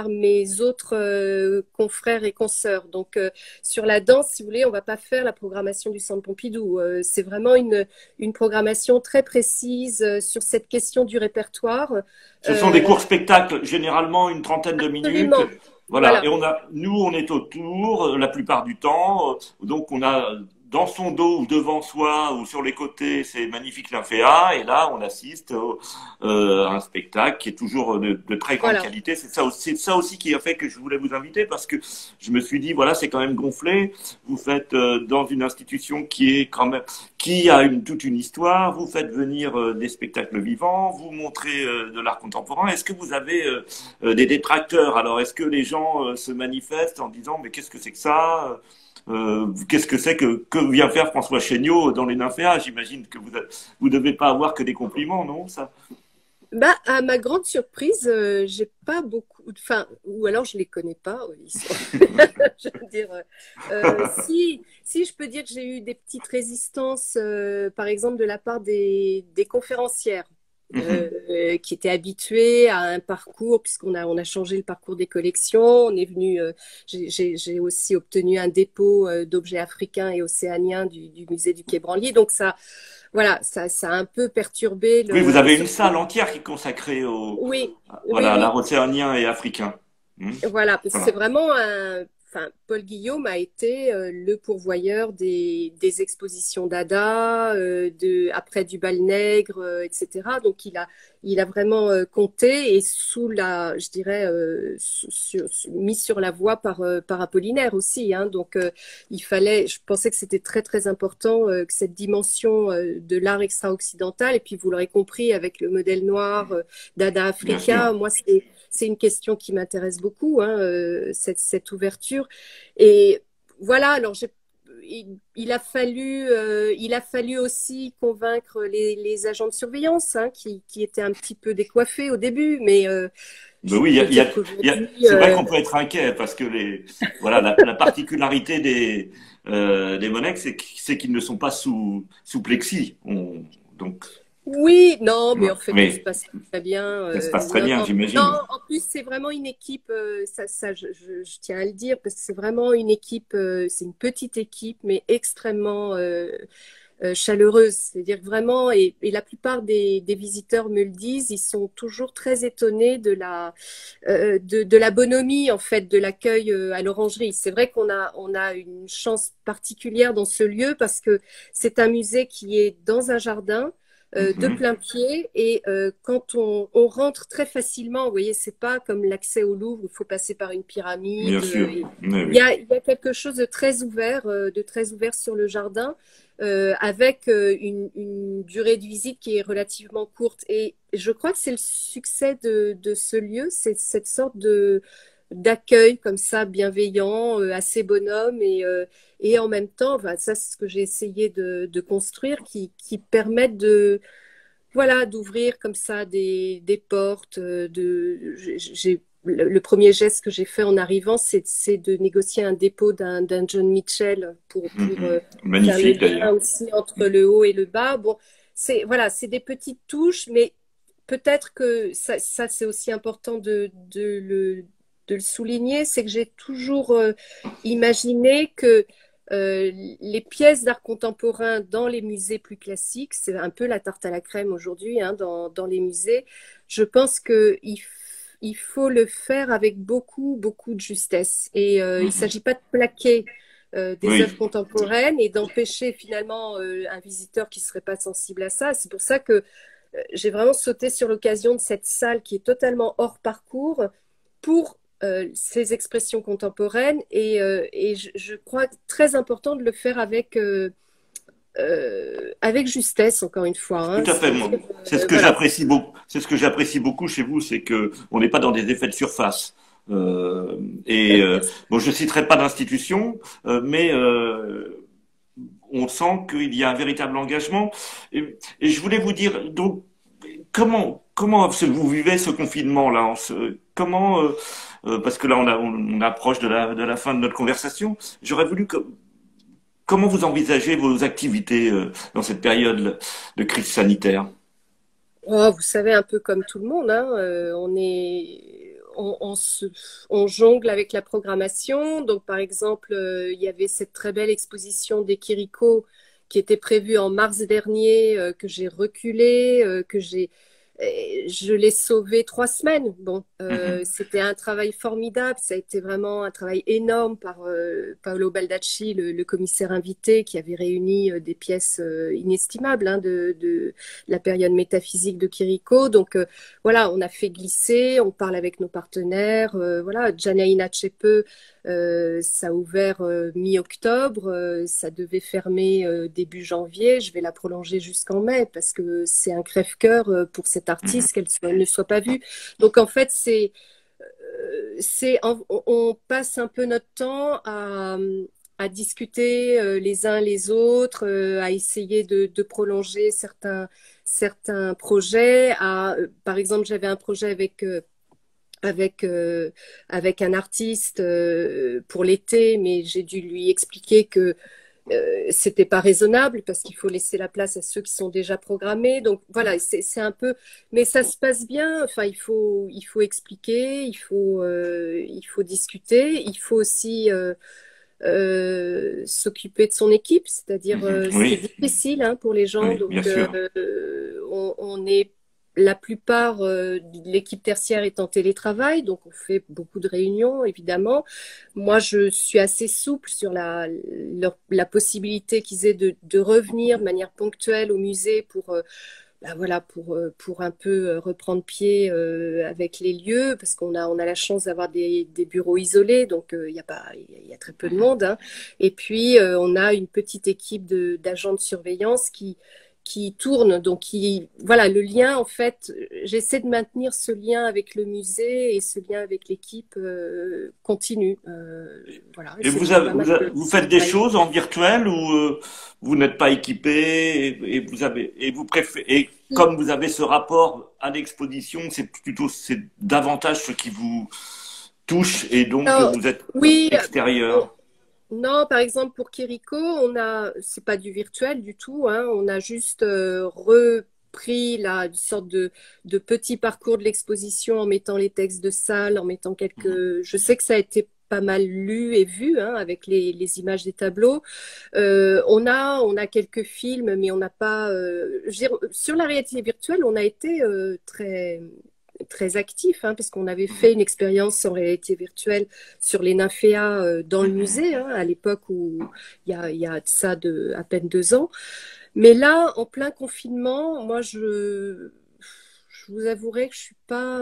B: mes autres confrères et consoeurs. Donc, sur la danse, si vous voulez, on va pas faire la programmation du Centre Pompidou. C'est vraiment une programmation très précise sur cette question du répertoire.
A: Ce sont des
B: Euh,
A: courts spectacles, généralement une trentaine de minutes.
B: Absolument.
A: Voilà. Et
B: Voilà.
A: nous, on est autour la plupart du temps. Donc, on a dans son dos ou devant soi ou sur les côtés ces magnifiques lymphéas. Et là, on assiste à un spectacle qui est toujours de très grande
B: Voilà.
A: qualité. C'est ça aussi qui a fait que je voulais vous inviter parce que je me suis dit, voilà, c'est quand même gonflé. Vous faites dans une institution qui est quand même qui a toute une histoire. Vous faites venir des spectacles vivants, vous montrez de l'art contemporain. Est-ce que vous avez des détracteurs? Alors, est-ce que les gens se manifestent en disant, mais qu'est-ce que c'est que ça? Qu'est-ce que c'est que vient faire François Chéniaud dans les nymphéas? J'imagine que vous devez pas avoir que des compliments, non, ça?
B: Bah, à ma grande surprise, j'ai pas beaucoup, enfin, ou alors je les connais pas. Ils sont... je veux dire, si je peux dire que j'ai eu des petites résistances, par exemple de la part des conférencières.
A: Mhm.
B: Qui étaient habituées à un parcours, on a changé le parcours des collections. On est venu, j'ai aussi obtenu un dépôt d'objets africains et océaniens du musée du Quai Branly. Donc voilà, ça a un peu perturbé
A: Oui, vous
B: et
A: avez une
B: surtout,
A: salle entière qui est consacrée
B: oui, oui,
A: voilà, à
B: oui,
A: l'art océanien et africain. Hmm.
B: voilà, parce que c'est
A: Voilà.
B: vraiment enfin, Paul Guillaume a été le pourvoyeur des expositions d'Ada, après du Bal Nègre, etc. Donc il a vraiment compté et je dirais, mis sur la voie par Apollinaire aussi. Hein. Donc je pensais que c'était très important que cette dimension de l'art extra-occidental, et puis vous l'aurez compris avec le modèle noir d'Ada
A: Bien sûr.
B: Africa, moi c'est une question qui m'intéresse beaucoup, hein, cette ouverture. Et voilà, alors il a fallu aussi convaincre les agents de surveillance, hein, qui étaient un petit peu décoiffés au début, mais
A: Ben
B: je
A: oui,
B: peux dire qu'aujourd'hui,
A: c'est vrai qu'on peut être inquiet parce que voilà, la particularité des Monex, c'est qu'ils ne sont pas sous plexi. Donc,
B: oui, non, mais
A: ouais.
B: en fait, tout se
A: Mais
B: passe très bien.
A: ça se passe très
B: Non,
A: bien,
B: non, non,
A: j'imagine.
B: en plus, c'est vraiment une équipe, je tiens à le dire, parce que c'est vraiment une équipe, c'est une petite équipe, mais extrêmement chaleureuse. C'est-à-dire que vraiment, et la plupart des visiteurs me le disent, ils sont toujours très étonnés de la bonhomie, en fait, de l'accueil à l'Orangerie. C'est vrai on a une chance particulière dans ce lieu parce que c'est un musée qui est dans un jardin. De
A: Mhm.
B: plein pied et quand on rentre très facilement, vous voyez, c'est pas comme l'accès au Louvre, il faut passer par une
A: Bien
B: pyramide.
A: sûr. Oui,
B: Il y
A: oui.
B: il y a quelque chose de très ouvert sur le jardin, avec une durée de visite qui est relativement courte. Et je crois que c'est le succès de ce lieu, c'est cette sorte de d'accueil comme ça, bienveillant, assez bonhomme et en même temps, enfin, ça c'est ce que j'ai essayé de construire, qui permettent de voilà, d'ouvrir comme ça des portes. Le premier geste que j'ai fait en arrivant, c'est de négocier un dépôt d'un John Mitchell pour
A: Mhm.
B: faire le
A: Magnifique
B: lien
A: d'ailleurs.
B: aussi entre le haut et le bas. Bon, c'est voilà, c'est des petites touches, mais peut-être que ça c'est aussi important de le souligner, c'est que j'ai toujours imaginé que les pièces d'art contemporain dans les musées plus classiques, c'est un peu la tarte à la crème aujourd'hui, hein, dans les musées. Je pense il faut le faire avec beaucoup de justesse. Et il ne
A: Mhm.
B: s'agit pas de plaquer des œuvres
A: Oui,
B: contemporaines et d'empêcher finalement un visiteur qui ne serait pas sensible à ça. C'est pour ça que j'ai vraiment sauté sur l'occasion de cette salle qui est totalement hors parcours pour ces expressions contemporaines et je crois très important de le faire avec justesse, encore une fois.
A: tout
B: Hein,
A: à fait.
B: c'est-à-dire,
A: C'est ce que
B: voilà.
A: j'apprécie beaucoup. C'est ce que j'apprécie beaucoup chez vous, c'est que on n'est pas dans des effets de surface. Euh, et bon, je citerai pas d'institution, mais on sent qu'il y a un véritable engagement. Et je voulais vous dire, donc, comment vous vivez ce confinement-là? Comment, parce que là, on approche de la fin de notre conversation. J'aurais voulu comment vous envisagez vos activités dans cette période de crise sanitaire?
B: Oh, vous savez, un peu comme tout le monde, hein, on jongle avec la programmation. Donc, par exemple, il y avait cette très belle exposition des Kiriko qui était prévue en mars dernier, que j'ai reculée, je l'ai sauvée 3 semaines. Bon,
A: Mhm.
B: c'était un travail formidable. Ça a été vraiment un travail énorme par Paolo Baldacci, le commissaire invité, qui avait réuni des pièces inestimables, hein, de la période métaphysique de Kiriko. Donc voilà, on a fait glisser, on parle avec nos partenaires. Voilà, Janaïna Chepe, ça a ouvert mi-octobre, ça devait fermer début janvier. Je vais la prolonger jusqu'en mai parce que c'est un crève-cœur pour cette
A: Mhm.
B: artiste ne soit pas vue. Donc en fait, on passe un peu notre temps à discuter les uns les autres, à essayer de prolonger certains projets. Par exemple, j'avais un projet avec, euh, avec un artiste pour l'été, mais j'ai dû lui expliquer que c'était pas raisonnable parce qu'il faut laisser la place à ceux qui sont déjà programmés. Donc voilà, c'est un peu, mais ça se passe bien. Enfin, il faut expliquer, il faut discuter, il faut aussi s'occuper de son équipe, c'est-à-dire
A: Mhm.
B: c'est
A: Oui,
B: difficile hein, pour les gens.
A: oui,
B: Donc
A: bien sûr.
B: on est la plupart de l'équipe tertiaire est en télétravail, donc on fait beaucoup de réunions, évidemment. Moi, je suis assez souple sur la possibilité qu'ils aient de revenir de manière ponctuelle au musée bah voilà, pour un peu reprendre pied avec les lieux, parce on a la chance d'avoir des bureaux isolés, donc il y a pas, il y a très peu de monde, hein. Et puis, on a une petite équipe d'agents de surveillance qui tourne. Donc, voilà, le lien, en fait, j'essaie de maintenir ce lien avec le musée et ce lien avec l'équipe continue. Voilà,
A: Et
B: c'est déjà pas mal
A: vous
B: de
A: faites des
B: travail.
A: choses en virtuel ou vous n'êtes pas équipé et vous préférez, et comme vous avez ce rapport à l'exposition, c'est davantage ce qui vous touche et donc
B: Alors,
A: vous êtes
B: oui, on-
A: extérieur.
B: non, par exemple, pour Kiriko, c'est pas du virtuel du tout, hein, on a juste repris une sorte de petit parcours de l'exposition en mettant les textes de salle, en mettant je sais que ça a été pas mal lu et vu, hein, avec les images des tableaux. On a quelques films, mais on n'a pas. Je veux dire, sur la réalité virtuelle, on a été très actif, hein, parce qu'on avait fait une expérience en réalité virtuelle sur les nymphéas dans le musée, hein, à l'époque où il y a de ça à peine 2 ans. Mais là, en plein confinement, moi, je vous avouerai que je suis pas.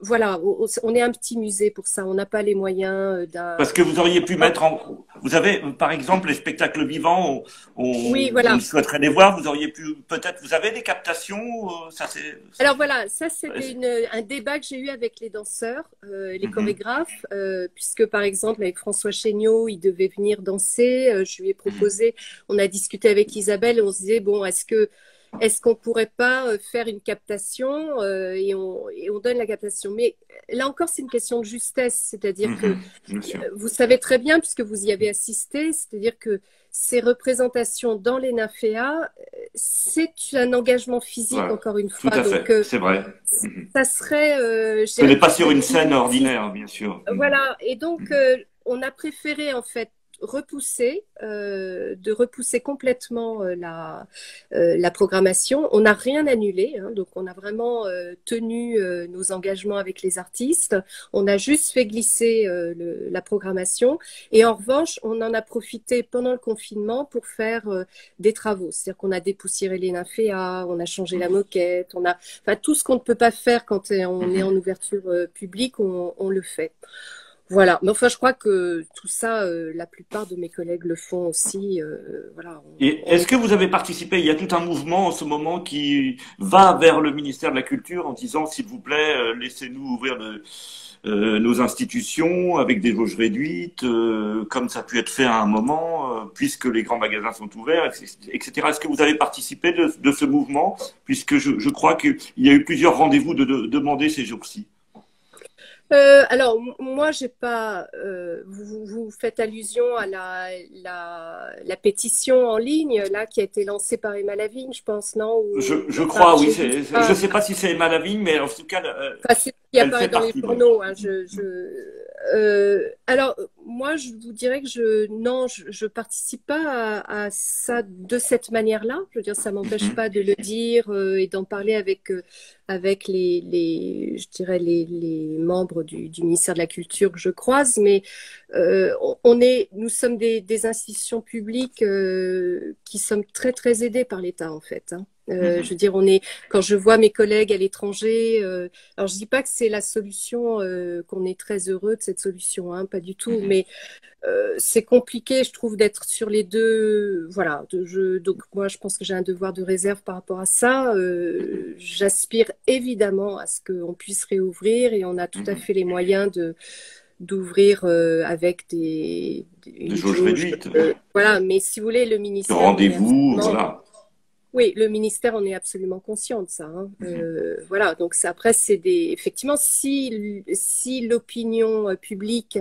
B: Voilà, on est un petit musée pour ça. On n'a pas les moyens d'un.
A: Parce que vous auriez pu mettre en... Vous avez, par exemple, les spectacles vivants,
B: Oui,
A: on
B: voilà.
A: souhaiterait les voir, vous auriez pu, peut-être, vous avez des captations, ça
B: Alors voilà, ça c'était
A: c'est-
B: un débat que j'ai eu avec les danseurs, les
A: Mhm,
B: chorégraphes, puisque par exemple avec François Chéniaud, il devait venir danser. Je lui ai proposé, on a discuté avec Isabelle et on se disait bon, est-ce qu'on pourrait pas faire une captation et on donne la captation. Mais là encore, c'est une question de justesse, c'est-à-dire que
A: bien sûr.
B: vous savez très bien, puisque vous y avez assisté, c'est-à-dire que ces représentations dans les nymphéas, c'est un engagement physique,
A: Voilà,
B: encore une
A: tout
B: fois.
A: à
B: Donc,
A: fait, c'est vrai. Mhm.
B: ça serait, je
A: Ce
B: dirais,
A: n'est pas
B: plus
A: sur
B: de
A: une scène
B: mimétisme.
A: ordinaire, bien sûr. Mhm,
B: Voilà, et donc on a préféré en fait de repousser complètement la programmation. On n'a rien annulé, hein, donc on a vraiment tenu nos engagements avec les artistes. On a juste fait glisser la programmation. Et en revanche, on en a profité pendant le confinement pour faire des travaux. C'est-à-dire qu'on a dépoussiéré les nymphéas, on a changé la moquette, enfin, tout ce qu'on ne peut pas faire quand on est en
A: mhm.
B: ouverture publique, on le fait. Voilà, mais enfin, je crois que tout ça, la plupart de mes collègues le font aussi. Voilà,
A: Et
B: on
A: est-ce
B: est.
A: que vous avez participé? Il y a tout un mouvement en ce moment qui va vers le ministère de la Culture en disant, s'il vous plaît, laissez-nous ouvrir nos institutions avec des jauges réduites, comme ça a pu être fait à un moment, puisque les grands magasins sont ouverts, etc. Est-ce que vous avez participé de ce mouvement? Puisque je crois qu'il y a eu plusieurs rendez-vous demandés ces jours-ci.
B: Alors, moi, j'ai pas. Vous faites allusion à la pétition en ligne là qui a été lancée par Emma Lavigne, je pense, non?
A: Je
B: Enfin,
A: crois, oui.
B: j'ai vu
A: Je ne
B: ça.
A: sais pas si c'est Emma Lavigne, mais en tout cas,
B: Enfin, c'est ce qui
A: elle fait
B: apparaît dans les
A: partie. Ouais.
B: journaux, hein. Alors, moi, je vous dirais que non, je participe pas à ça de cette manière-là. Je veux dire, ça m'empêche
A: Mhm.
B: pas de le dire et d'en parler avec je dirais les membres du ministère de la Culture que je croise. Mais nous sommes des institutions publiques qui sommes très très aidées par l'État en fait, hein. Je
A: Mhm.
B: veux dire, quand je vois mes collègues à l'étranger. Alors, je dis pas que c'est la solution, qu'on est très heureux de cette solution, hein, pas du tout,
A: Mhm.
B: mais c'est compliqué, je trouve, d'être sur les deux. Voilà, donc moi, je pense que j'ai un devoir de réserve par rapport à ça. J'aspire évidemment à ce qu'on puisse réouvrir et on a tout à
A: Mhm.
B: fait les moyens d'ouvrir avec
A: Des
B: une
A: jauges
B: jauge.
A: réduites,
B: Voilà, mais si vous voulez, le
A: de
B: ministère, on est
A: rendez-vous,
B: absolument
A: voilà.
B: oui, le ministère en est absolument conscient de ça, hein. Voilà, donc après, effectivement, si l'opinion publique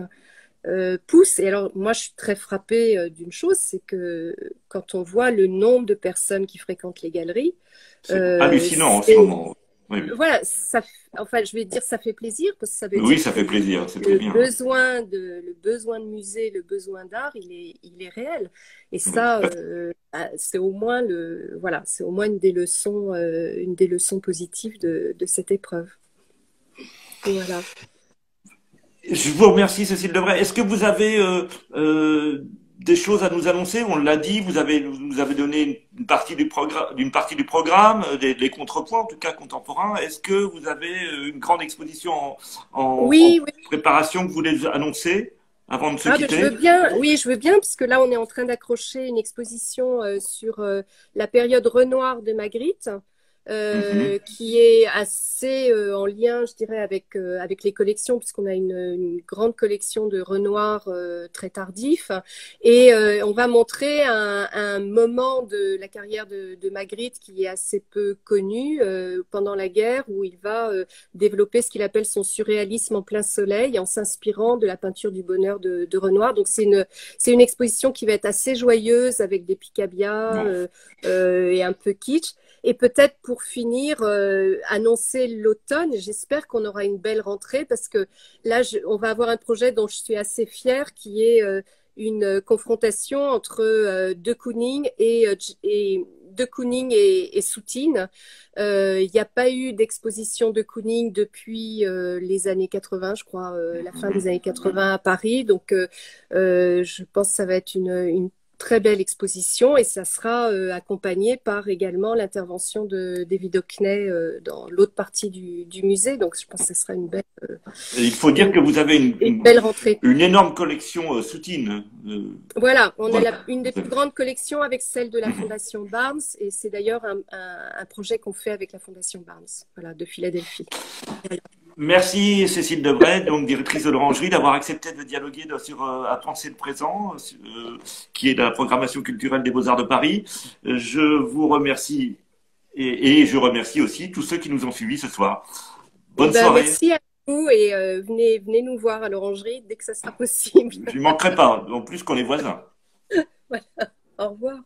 B: pousse, et alors moi je suis très frappée d'une chose, c'est que quand on voit le nombre de personnes qui fréquentent les galeries,
A: C'est hallucinant en ce
B: c'est
A: moment. Oui, oui.
B: voilà, enfin, je vais dire ça fait plaisir parce que ça veut
A: Oui,
B: dire
A: ça
B: que
A: fait plaisir, c'est très bien.
B: le besoin de musée, le besoin d'art, il est réel. Et
A: Oui.
B: ça, c'est au moins voilà, c'est au moins une des leçons positives de cette épreuve. Voilà.
A: Je vous remercie, Cécile Debray. Est-ce que vous avez des choses à nous annoncer? On l'a dit, vous nous avez donné d'une partie du programme, des contrepoints, en tout cas contemporains. Est-ce que vous avez une grande exposition en
B: Oui, oui.
A: préparation que vous voulez annoncer? avant de se
B: Ah, ben, je
A: quitter?
B: veux bien, oui, je veux bien, parce que là, on est en train d'accrocher une exposition sur la période Renoir de Magritte,
A: Mhm.
B: qui est assez en lien, je dirais, avec les collections, puisqu'on a une grande collection de Renoir très tardif. Et on va montrer un moment de la carrière de Magritte qui est assez peu connu pendant la guerre, où il va développer ce qu'il appelle son surréalisme en plein soleil en s'inspirant de la peinture du bonheur de Renoir. Donc c'est une exposition qui va être assez joyeuse avec des picabias
A: Bon.
B: et un peu kitsch. Et peut-être pour finir, annoncer l'automne. J'espère qu'on aura une belle rentrée parce que là, on va avoir un projet dont je suis assez fière qui est une confrontation entre De Kooning et De Kooning et Soutine. Il n'y a pas eu d'exposition de Kooning depuis les années 80, je crois, la fin des années 80 à Paris. Donc, je pense que ça va être une très belle exposition et ça sera accompagné par également l'intervention de David Hockney dans l'autre partie du musée. Donc, je pense que ce sera
A: Et il faut dire
B: une,
A: que vous avez
B: une belle rentrée.
A: une énorme collection soutine.
B: Voilà, on a
A: Voilà.
B: une des plus grandes collections avec celle de la Fondation Barnes et c'est d'ailleurs un projet qu'on fait avec la Fondation Barnes, voilà, de Philadelphie.
A: Merci Cécile Debray, donc directrice de l'Orangerie, d'avoir accepté de dialoguer sur À penser le présent, qui est la programmation culturelle des Beaux-Arts de Paris. Je vous remercie et je remercie aussi tous ceux qui nous ont suivis ce soir.
B: Eh
A: Bonne
B: ben,
A: soirée.
B: merci à vous et venez nous voir à l'Orangerie dès que ça sera possible.
A: Je ne manquerai pas, en plus qu'on est voisins.
B: Voilà, au revoir.